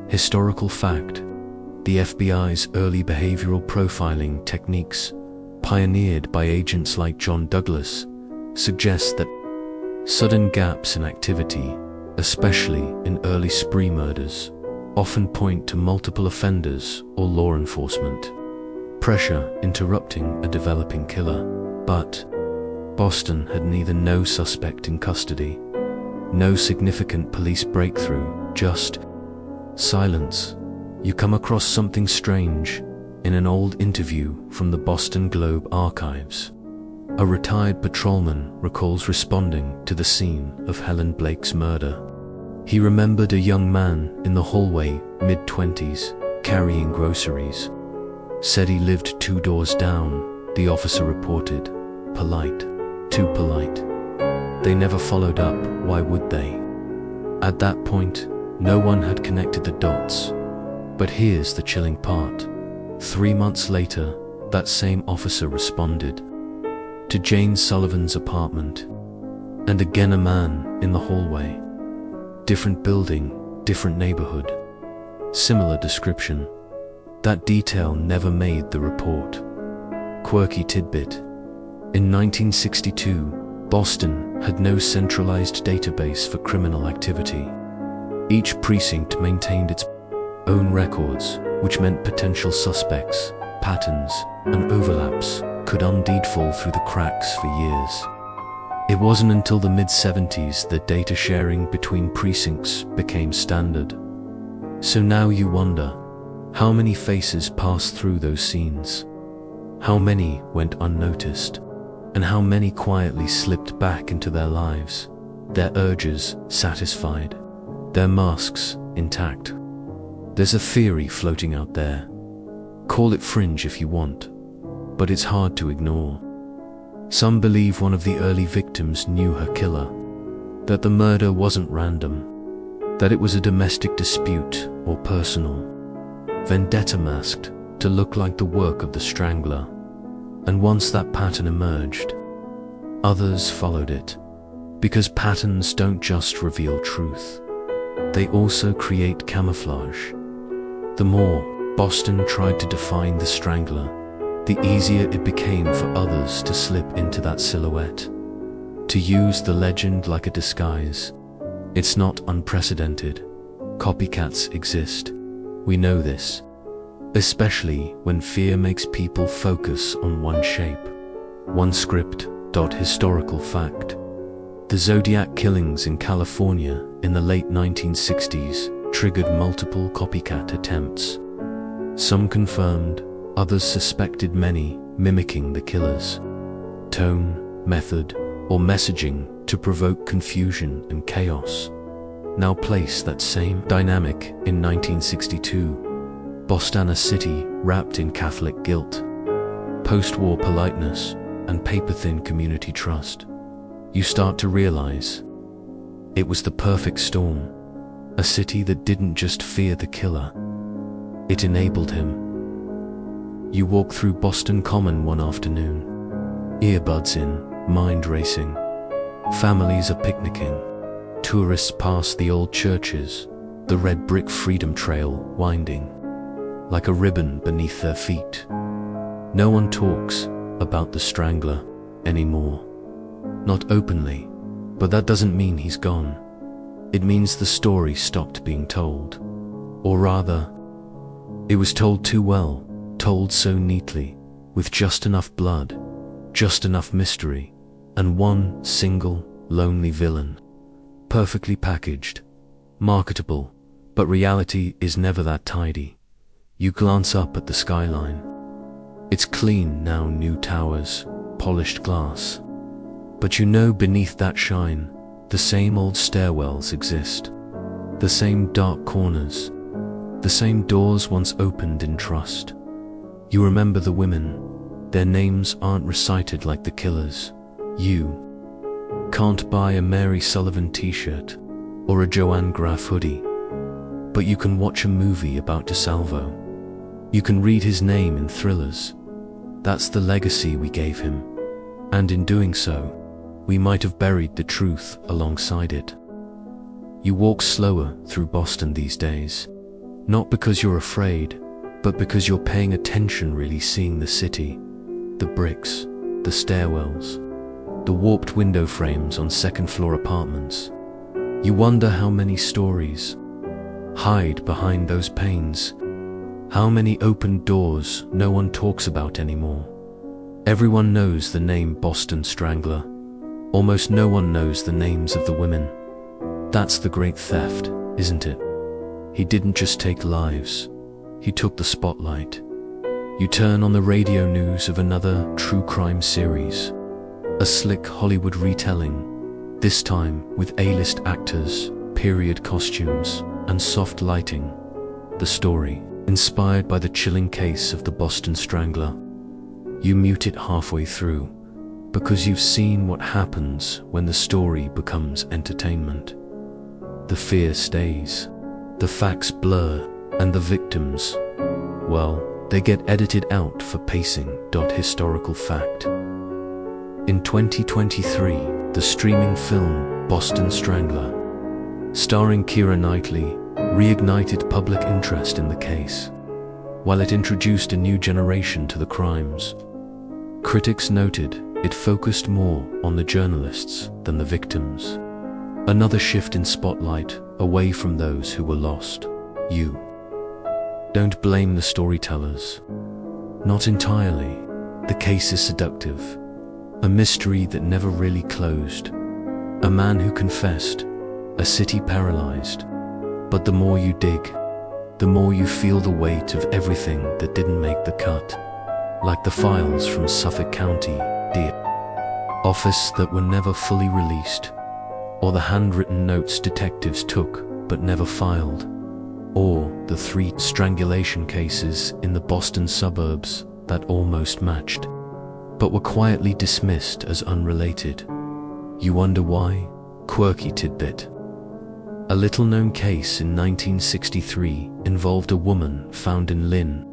Historical fact: the FBI's early behavioral profiling techniques, pioneered by agents like John Douglas, suggest that sudden gaps in activity, especially in early spree murders, often point to multiple offenders or law enforcement pressure interrupting a developing killer. But Boston had neither no suspect in custody, no significant police breakthrough, just silence. You come across something strange in an old interview from the Boston Globe archives. A retired patrolman recalls responding to the scene of Helen Blake's murder. He remembered a young man in the hallway, mid-20s, carrying groceries. Said he lived 2 doors down, the officer reported. Polite. Too polite. They never followed up, why would they? At that point, no one had connected the dots. But here's the chilling part. 3 months later, that same officer responded to Jane Sullivan's apartment. And again a man in the hallway. Different building, different neighborhood. Similar description. That detail never made the report. Quirky tidbit. In 1962, Boston had no centralized database for criminal activity. Each precinct maintained its own records, which meant potential suspects, patterns, and overlaps could indeed fall through the cracks for years. It wasn't until the mid-70s that data sharing between precincts became standard. So now you wonder, how many faces passed through those scenes? How many went unnoticed? And how many quietly slipped back into their lives, their urges satisfied, their masks intact? There's a theory floating out there. Call it fringe if you want, but it's hard to ignore. Some believe one of the early victims knew her killer, that the murder wasn't random, that it was a domestic dispute or personal vendetta masked to look like the work of the Strangler. And once that pattern emerged, others followed it, because patterns don't just reveal truth, they also create camouflage. The more Boston tried to define the Strangler, the easier it became for others to slip into that silhouette, to use the legend like a disguise. It's not unprecedented. Copycats exist. We know this, especially when fear makes people focus on one shape, one script. Historical fact. The Zodiac killings in California in the late 1960s triggered multiple copycat attempts. Some confirmed, others suspected, many mimicking the killers. Tone, method, or messaging to provoke confusion and chaos. Now place that same dynamic in 1962. Boston, a city wrapped in Catholic guilt, post-war politeness, and paper-thin community trust. You start to realize it was the perfect storm. A city that didn't just fear the killer, it enabled him. You walk through Boston Common one afternoon, earbuds in, mind racing. Families are picnicking. Tourists pass the old churches, the red brick Freedom Trail winding like a ribbon beneath their feet. No one talks about the Strangler anymore. Not openly, but that doesn't mean he's gone. It means the story stopped being told. Or rather, it was told too well, told so neatly, with just enough blood, just enough mystery, and one single, lonely villain. Perfectly packaged, marketable, but reality is never that tidy. You glance up at the skyline. It's clean now, new towers, polished glass. But you know beneath that shine, the same old stairwells exist. The same dark corners. The same doors once opened in trust. You remember the women. Their names aren't recited like the killers. You can't buy a Mary Sullivan t-shirt or a Joanne Graff hoodie. But you can watch a movie about DeSalvo. You can read his name in thrillers. That's the legacy we gave him. And in doing so, we might have buried the truth alongside it. You walk slower through Boston these days, not because you're afraid, but because you're paying attention, really seeing the city, the bricks, the stairwells, the warped window frames on second-floor apartments. You wonder how many stories hide behind those panes, how many open doors no one talks about anymore. Everyone knows the name Boston Strangler. Almost no one knows the names of the women. That's the great theft, isn't it? He didn't just take lives, he took the spotlight. You turn on the radio news of another true crime series. A slick Hollywood retelling, this time with A-list actors, period costumes, and soft lighting. The story, inspired by the chilling case of the Boston Strangler. You mute it halfway through, because you've seen what happens when the story becomes entertainment. The fear stays, the facts blur, and the victims, well, they get edited out for pacing. Historical fact. In 2023, the streaming film Boston Strangler, starring Keira Knightley, reignited public interest in the case. While it introduced a new generation to the crimes, critics noted it focused more on the journalists than the victims. Another shift in spotlight away from those who were lost. You don't blame the storytellers. Not entirely. The case is seductive. A mystery that never really closed. A man who confessed. A city paralyzed. But the more you dig, the more you feel the weight of everything that didn't make the cut. Like the files from Suffolk County, the office that were never fully released. Or the handwritten notes detectives took but never filed. Or the 3 strangulation cases in the Boston suburbs that almost matched, but were quietly dismissed as unrelated. You wonder why? Quirky tidbit. A little-known case in 1963 involved a woman found in Lynn,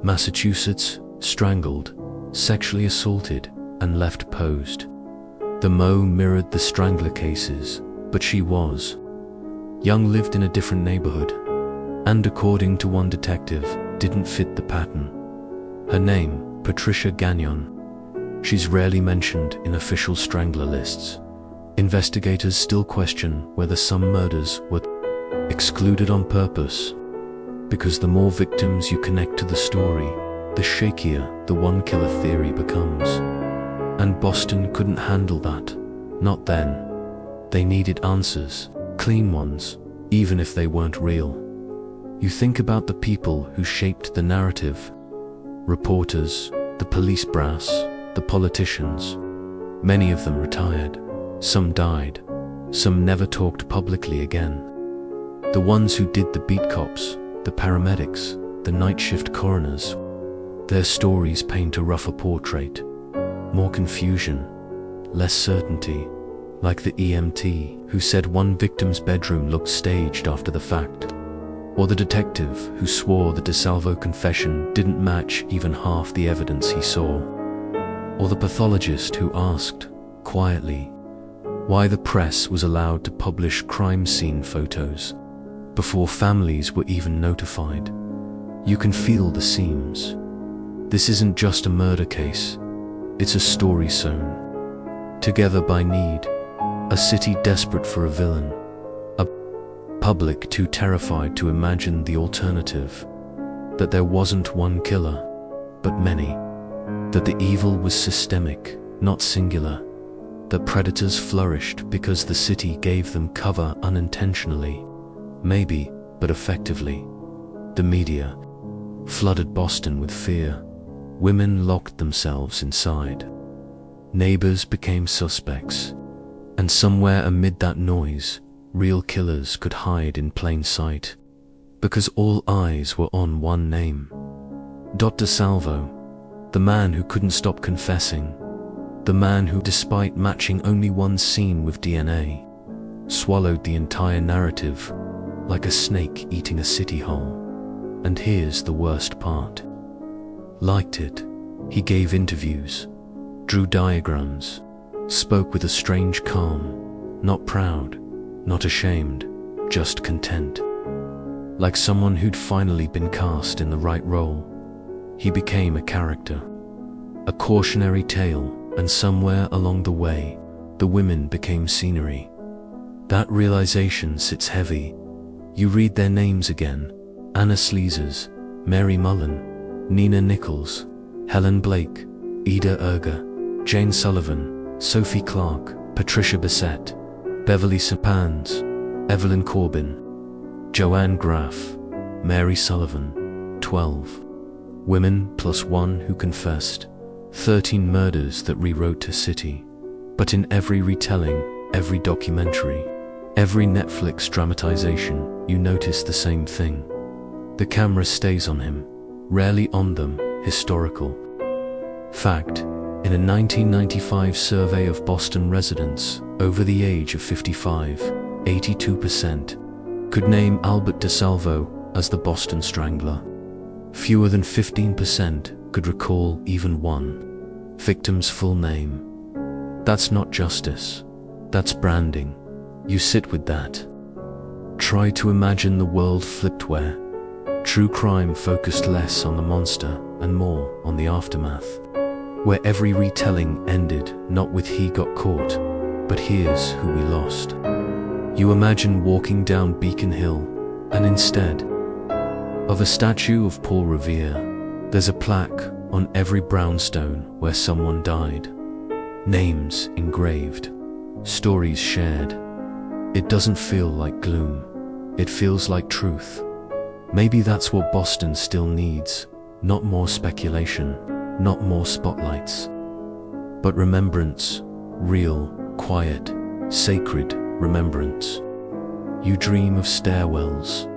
Massachusetts, strangled, sexually assaulted, and left posed. The Mo mirrored the Strangler cases, but she was young, lived in a different neighborhood, and according to one detective, didn't fit the pattern. Her name, Patricia Gagnon. She's rarely mentioned in official Strangler lists. Investigators still question whether some murders were excluded on purpose, because the more victims you connect to the story, the shakier the one-killer theory becomes. And Boston couldn't handle that. Not then. They needed answers, clean ones, even if they weren't real. You think about the people who shaped the narrative. Reporters, the police brass, the politicians. Many of them retired. Some died. Some never talked publicly again. The ones who did the beat cops, the paramedics, the night shift coroners. Their stories paint a rougher portrait. More confusion, less certainty, like the EMT who said one victim's bedroom looked staged after the fact, or the detective who swore the DeSalvo confession didn't match even half the evidence he saw, or the pathologist who asked, quietly, why the press was allowed to publish crime scene photos before families were even notified. You can feel the seams. This isn't just a murder case. It's a story sewn together by need, a city desperate for a villain, a public too terrified to imagine the alternative, that there wasn't one killer, but many, that the evil was systemic, not singular, that predators flourished because the city gave them cover unintentionally, maybe, but effectively. The media flooded Boston with fear. Women locked themselves inside. Neighbors became suspects. And somewhere amid that noise, real killers could hide in plain sight. Because all eyes were on one name. DeSalvo, the man who couldn't stop confessing. The man who, despite matching only one scene with DNA, swallowed the entire narrative, like a snake eating a city hole. And here's the worst part. Liked it. He gave interviews, drew diagrams, spoke with a strange calm, not proud, not ashamed, just content. Like someone who'd finally been cast in the right role. He became a character, a cautionary tale, and somewhere along the way, the women became scenery. That realization sits heavy. You read their names again: Anna Slesers, Mary Mullen, Nina Nichols, Helen Blake, Ida Erger, Jane Sullivan, Sophie Clark, Patricia Bissett, Beverly Samans, Evelyn Corbin, Joanne Graff, Mary Sullivan. 12 women plus one who confessed. 13 murders that rewrote a city. But in every retelling, every documentary, every Netflix dramatization, you notice the same thing. The camera stays on him, rarely on them. Historical fact: in a 1995 survey of Boston residents over the age of 55, 82% could name Albert DeSalvo as the Boston Strangler. Fewer than 15% could recall even one victim's full name. That's not justice. That's branding. You sit with that. Try to imagine the world flipped where true crime focused less on the monster and more on the aftermath. Where every retelling ended not with "he got caught," but "here's who we lost." You imagine walking down Beacon Hill, and instead of a statue of Paul Revere, there's a plaque on every brownstone where someone died. Names engraved, stories shared. It doesn't feel like gloom. It feels like truth. Maybe that's what Boston still needs. Not more speculation, not more spotlights, but remembrance. Real, quiet, sacred remembrance. You dream of stairwells,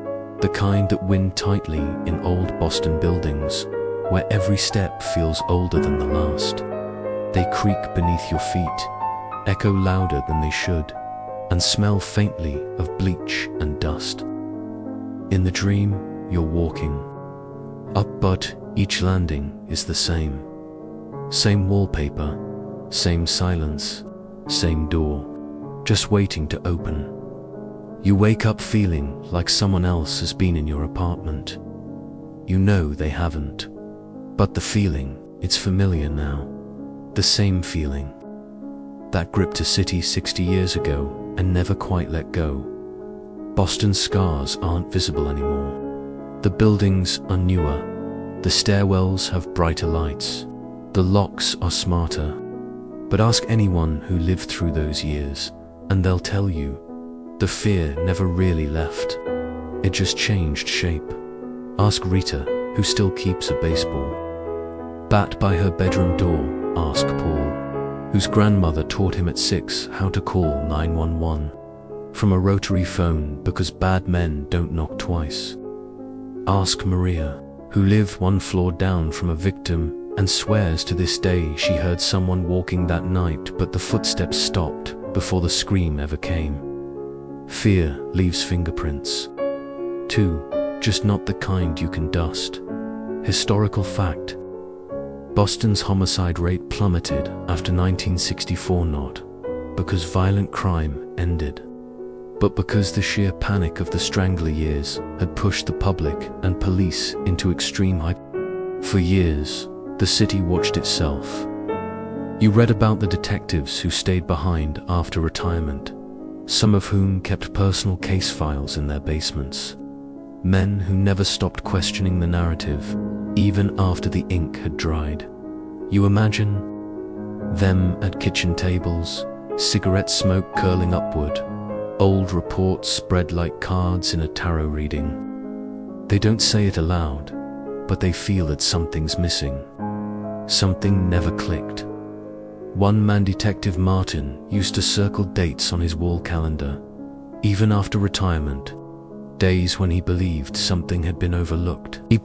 the kind that wind tightly in old Boston buildings, where every step feels older than the last. They creak beneath your feet, echo louder than they should, and smell faintly of bleach and dust. In the dream, you're walking up, but each landing is the same. Same wallpaper, same silence, same door, just waiting to open. You wake up feeling like someone else has been in your apartment. You know they haven't. But the feeling, it's familiar now. The same feeling that gripped a city 60 years ago and never quite let go. Boston's scars aren't visible anymore. The buildings are newer. The stairwells have brighter lights. The locks are smarter. But ask anyone who lived through those years, and they'll tell you, the fear never really left. It just changed shape. Ask Rita, who still keeps a baseball bat by her bedroom door. Ask Paul, whose grandmother taught him at 6 how to call 911 from a rotary phone because bad men don't knock twice. Ask Maria, who lived one floor down from a victim and swears to this day she heard someone walking that night, but the footsteps stopped before the scream ever came. Fear leaves fingerprints, too, just not the kind you can dust. Historical fact: Boston's homicide rate plummeted after 1964, not because violent crime ended, but because the sheer panic of the Strangler years had pushed the public and police into extreme hype. For years, the city watched itself. You read about the detectives who stayed behind after retirement, some of whom kept personal case files in their basements. Men who never stopped questioning the narrative, even after the ink had dried. You imagine them at kitchen tables, cigarette smoke curling upward, old reports spread like cards in a tarot reading. They don't say it aloud, but they feel that something's missing. Something never clicked. One man, Detective Martin, used to circle dates on his wall calendar, even after retirement, days when he believed something had been overlooked. He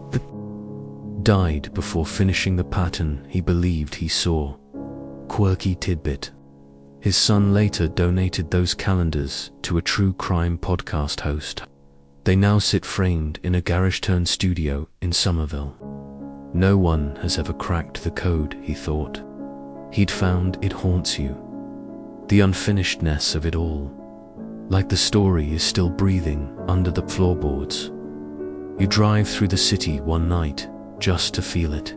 died before finishing the pattern he believed he saw. Quirky tidbit. His son later donated those calendars to a true crime podcast host. They now sit framed in a garage-turned studio in Somerville. No one has ever cracked the code, he thought. He'd found it haunts you. The unfinishedness of it all. Like the story is still breathing under the floorboards. You drive through the city one night just to feel it.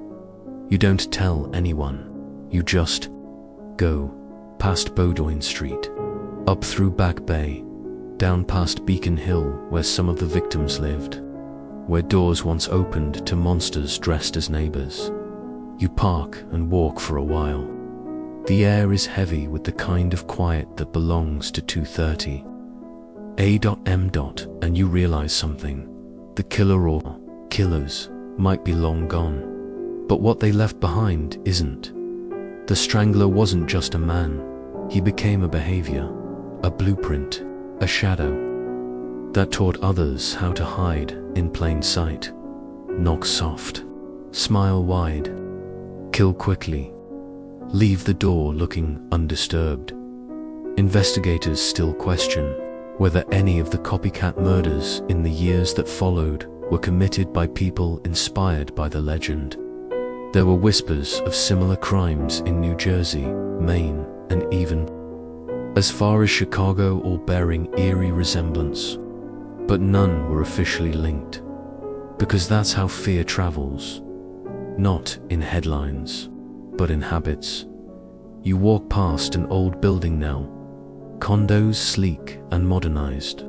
You don't tell anyone. You just go past Bowdoin Street, up through Back Bay, down past Beacon Hill where some of the victims lived, where doors once opened to monsters dressed as neighbors. You park and walk for a while. The air is heavy with the kind of quiet that belongs to 2:30 a.m. and you realize something. The killer or killers might be long gone, but what they left behind isn't. The Strangler wasn't just a man. He became a behavior, a blueprint, a shadow that taught others how to hide in plain sight. Knock soft, smile wide, kill quickly, leave the door looking undisturbed. Investigators still question whether any of the copycat murders in the years that followed were committed by people inspired by the legend. There were whispers of similar crimes in New Jersey, Maine, and even as far as Chicago, all bearing eerie resemblance. But none were officially linked, because that's how fear travels. Not in headlines, but in habits. You walk past an old building now, condos sleek and modernized.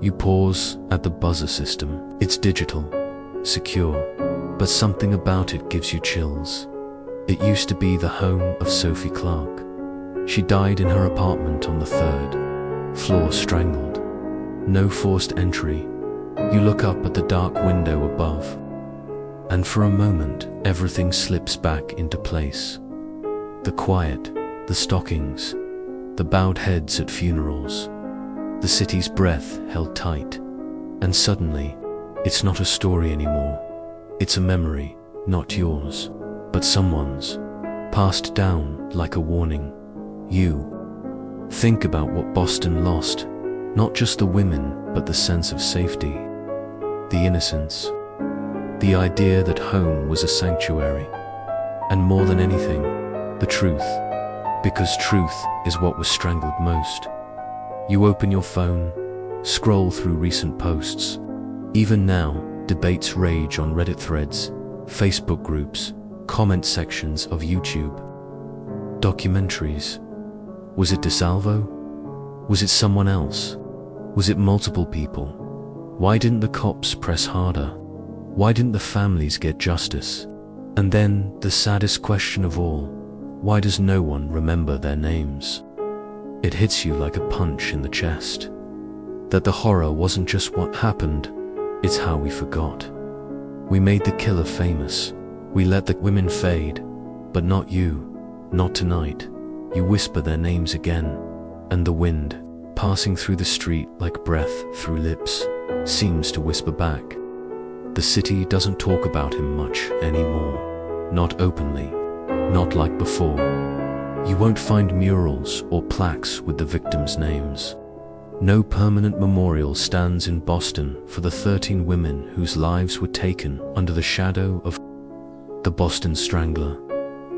You pause at the buzzer system. It's digital, secure, but something about it gives you chills. It used to be the home of Sophie Clark. She died in her apartment on the 3rd floor, strangled. No forced entry. You look up at the dark window above, and for a moment, everything slips back into place. The quiet, the stockings, the bowed heads at funerals, the city's breath held tight, and suddenly, it's not a story anymore. It's a memory, not yours, but someone's, passed down like a warning. You think about what Boston lost, not just the women, but the sense of safety, the innocence, the idea that home was a sanctuary, and more than anything, the truth, because truth is what was strangled most. You open your phone, scroll through recent posts. Even now, debates rage on Reddit threads, Facebook groups, comment sections of YouTube. Documentaries. Was it DeSalvo? Was it someone else? Was it multiple people? Why didn't the cops press harder? Why didn't the families get justice? And then, the saddest question of all, why does no one remember their names? It hits you like a punch in the chest. That the horror wasn't just what happened, it's how we forgot. We made the killer famous. We let the women fade, but not you, not tonight. You whisper their names again, and the wind, passing through the street like breath through lips, seems to whisper back. The city doesn't talk about him much anymore. Not openly, not like before. You won't find murals or plaques with the victims' names. No permanent memorial stands in Boston for the 13 women whose lives were taken under the shadow of the Boston Strangler.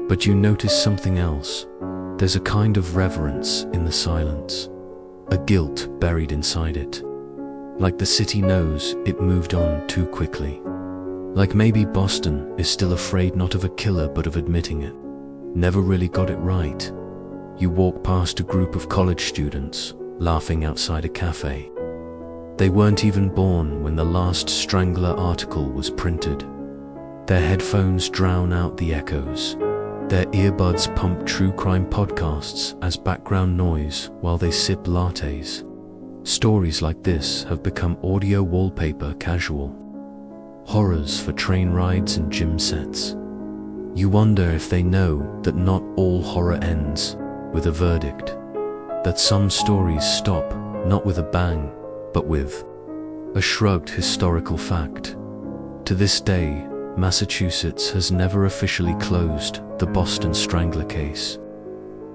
But you notice something else. There's a kind of reverence in the silence, a guilt buried inside it. Like the city knows it moved on too quickly. Like maybe Boston is still afraid not of a killer but of admitting it. Never really got it right. You walk past a group of college students, laughing outside a cafe. They weren't even born when the last Strangler article was printed. Their headphones drown out the echoes. Their earbuds pump true crime podcasts as background noise while they sip lattes. Stories like this have become audio wallpaper casual. Horrors for train rides and gym sets. You wonder if they know that not all horror ends with a verdict. That some stories stop not with a bang, but with a shrugged historical fact. To this day, Massachusetts has never officially closed the Boston Strangler case.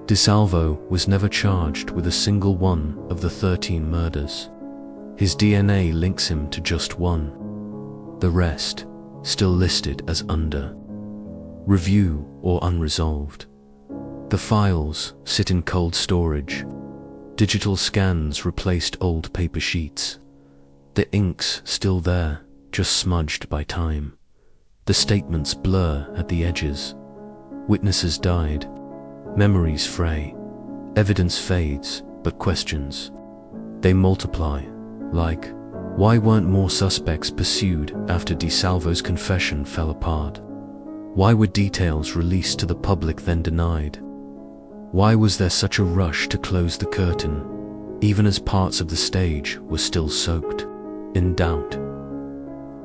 DeSalvo was never charged with a single one of the 13 murders. His DNA links him to just one. The rest, still listed as under review or unresolved. The files sit in cold storage. Digital scans replaced old paper sheets. The ink's still there, just smudged by time. The statements blur at the edges. Witnesses died. Memories fray. Evidence fades, but questions, they multiply. Like, why weren't more suspects pursued after DeSalvo's confession fell apart? Why were details released to the public then denied? Why was there such a rush to close the curtain, even as parts of the stage were still soaked in doubt?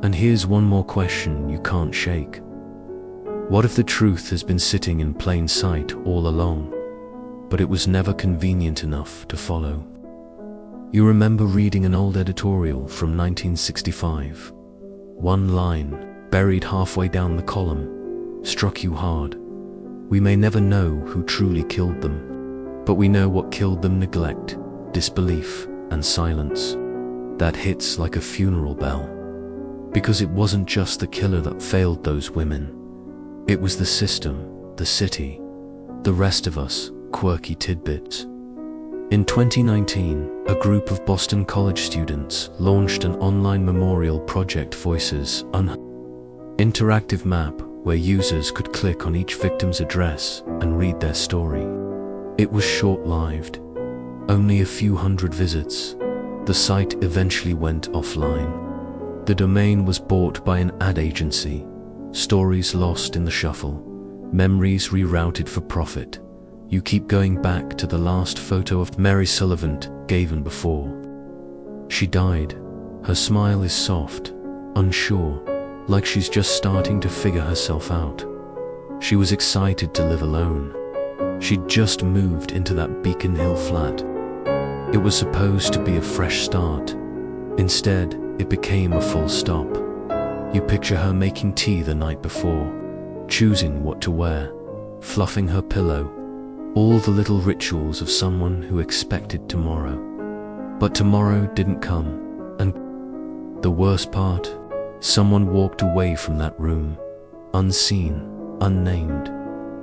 And here's one more question you can't shake. What if the truth has been sitting in plain sight all along? but it was never convenient enough to follow. You remember reading an old editorial from 1965. One line, buried halfway down the column, struck you hard. We may never know who truly killed them, but we know what killed them: neglect, disbelief, and silence. That hits like a funeral bell. Because it wasn't just the killer that failed those women. It was the system, the city, the rest of us, quirky tidbits. In 2019, a group of Boston College students launched an online memorial project, Voices, an interactive map where users could click on each victim's address and read their story. It was short-lived, only a few hundred visits. The site eventually went offline. The domain was bought by an ad agency, stories lost in the shuffle, memories rerouted for profit. You keep going back to the last photo of Mary Sullivan given before. She died. Her smile is soft, unsure, like she's just starting to figure herself out. She was excited to live alone. She'd just moved into that Beacon Hill flat. It was supposed to be a fresh start. Instead, it became a full stop. You picture her making tea the night before, choosing what to wear, fluffing her pillow, all the little rituals of someone who expected tomorrow. But tomorrow didn't come, and the worst part, someone walked away from that room, unseen, unnamed,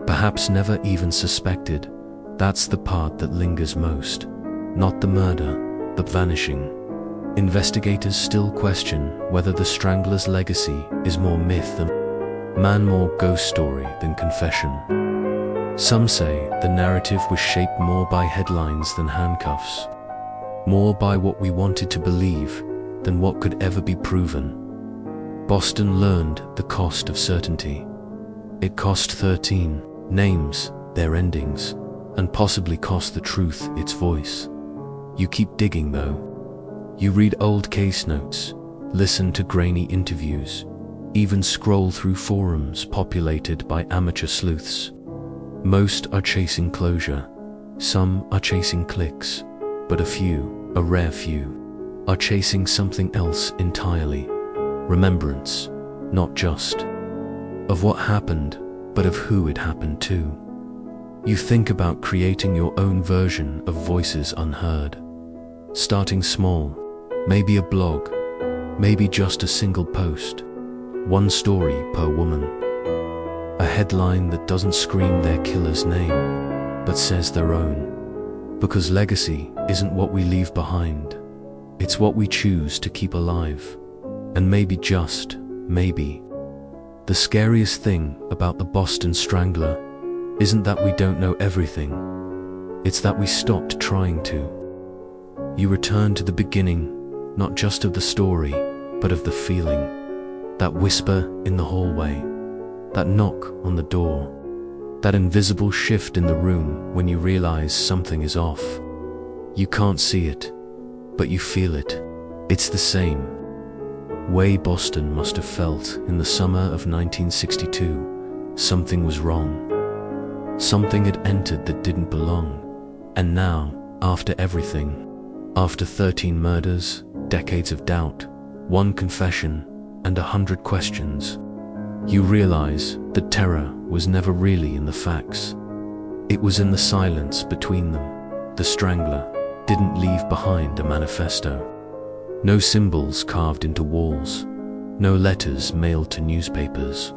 perhaps never even suspected. That's the part that lingers most. Not the murder, the vanishing. Investigators still question whether the Strangler's legacy is more myth than man, more ghost story than confession. Some say the narrative was shaped more by headlines than handcuffs, more by what we wanted to believe than what could ever be proven. Boston learned the cost of certainty. It cost 13 names, their endings, and possibly cost the truth its voice. You keep digging though. You read old case notes, listen to grainy interviews, even scroll through forums populated by amateur sleuths. Most are chasing closure, some are chasing clicks, but a few, a rare few, are chasing something else entirely. Remembrance, not just of what happened, but of who it happened to. You think about creating your own version of Voices Unheard. Starting small, maybe a blog, maybe just a single post, one story per woman. A headline that doesn't scream their killer's name, but says their own. Because legacy isn't what we leave behind, it's what we choose to keep alive. And maybe, just maybe, the scariest thing about the Boston Strangler isn't that we don't know everything, it's that we stopped trying to. You return to the beginning, not just of the story, but of the feeling. That whisper in the hallway, that knock on the door, that invisible shift in the room when you realize something is off. You can't see it, but you feel it. It's the same way Boston must have felt in the summer of 1962. Something was wrong. Something had entered that didn't belong. And now, after everything, after 13 murders, decades of doubt, one confession, and 100 questions, you realize that terror was never really in the facts. It was in the silence between them. The Strangler didn't leave behind a manifesto. No symbols carved into walls, no letters mailed to newspapers,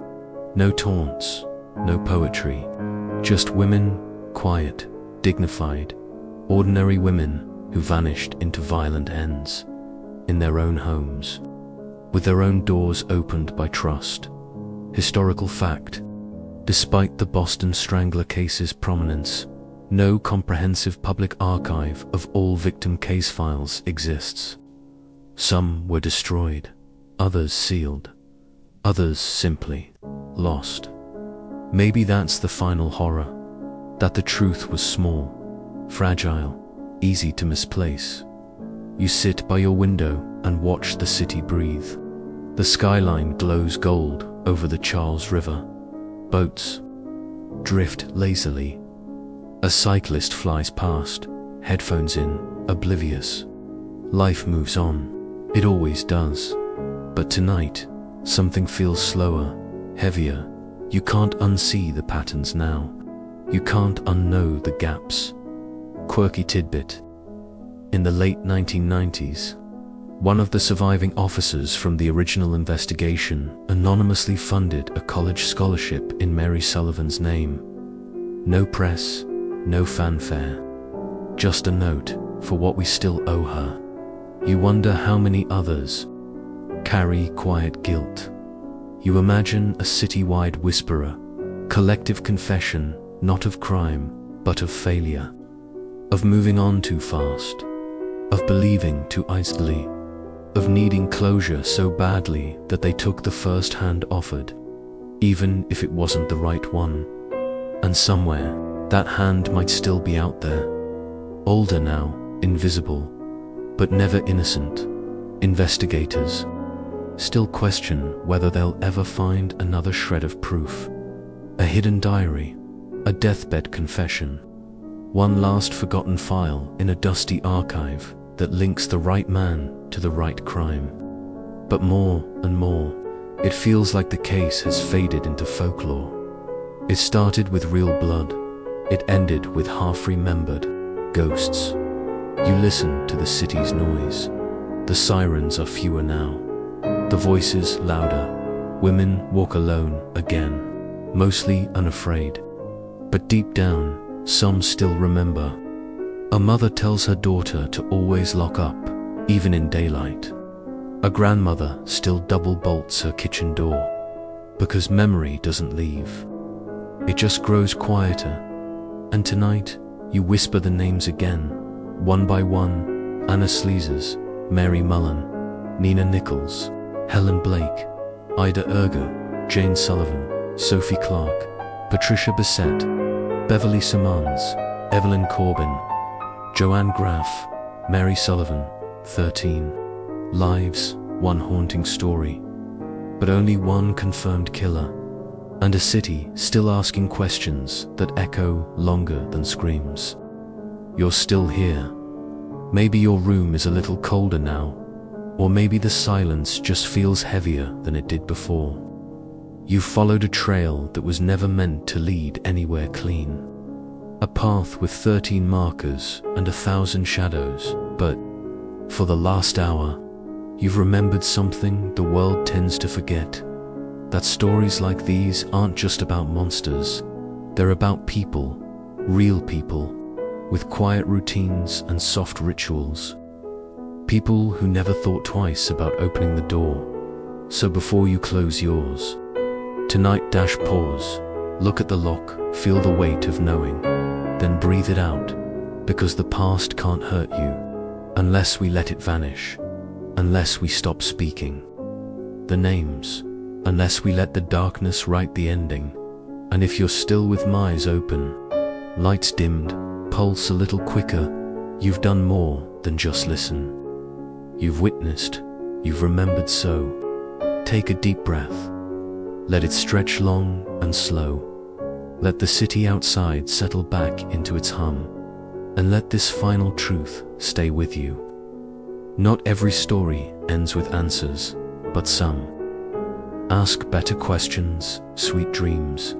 no taunts, no poetry, just women, quiet, dignified, ordinary women who vanished into violent ends, in their own homes, with their own doors opened by trust. Historical fact: despite the Boston Strangler case's prominence, no comprehensive public archive of all victim case files exists. Some were destroyed, others sealed, others simply lost. Maybe that's the final horror, that the truth was small, fragile, easy to misplace. You sit by your window and watch the city breathe. The skyline glows gold over the Charles River. Boats drift lazily. A cyclist flies past, headphones in, oblivious. Life moves on. It always does. But tonight, something feels slower, heavier. You can't unsee the patterns now. You can't unknow the gaps. Quirky tidbit. In the late 1990s, one of the surviving officers from the original investigation anonymously funded a college scholarship in Mary Sullivan's name. No press, no fanfare. Just a note for what we still owe her. You wonder how many others carry quiet guilt. You imagine a citywide whisperer, collective confession, not of crime, but of failure, of moving on too fast, of believing too easily, of needing closure so badly that they took the first hand offered, even if it wasn't the right one. And somewhere, that hand might still be out there, older now, invisible, but never innocent. Investigators still question whether they'll ever find another shred of proof. A hidden diary, a deathbed confession, one last forgotten file in a dusty archive that links the right man to the right crime. But more and more, it feels like the case has faded into folklore. It started with real blood. It ended with half-remembered ghosts. You listen to the city's noise. The sirens are fewer now. The voices louder. Women walk alone again, mostly unafraid. But deep down, some still remember. A mother tells her daughter to always lock up, even in daylight. A grandmother still double bolts her kitchen door, because memory doesn't leave. It just grows quieter. And tonight, you whisper the names again, one by one. Anna Slesers, Mary Mullen, Nina Nichols, Helen Blake, Ida Ergo, Jane Sullivan, Sophie Clark, Patricia Bissett, Beverly Samans, Evelyn Corbin, Joanne Graff, Mary Sullivan. 13 lives, one haunting story, but only one confirmed killer, and a city still asking questions that echo longer than screams. You're still here. Maybe your room is a little colder now, or maybe the silence just feels heavier than it did before. You followed a trail that was never meant to lead anywhere clean. A path with 13 markers and 1,000 shadows, but for the last hour, you've remembered something the world tends to forget. That stories like these aren't just about monsters. They're about people, real people, with quiet routines and soft rituals. People who never thought twice about opening the door. So before you close yours, tonight pause, look at the lock, feel the weight of knowing, then breathe it out, because the past can't hurt you unless we let it vanish, unless we stop speaking the names, unless we let the darkness write the ending. And if you're still with my eyes open, lights dimmed, pulse a little quicker, you've done more than just listen. You've witnessed, you've remembered. So take a deep breath. Let it stretch long and slow. Let the city outside settle back into its hum. And let this final truth stay with you. Not every story ends with answers, but some. Ask better questions, sweet dreams.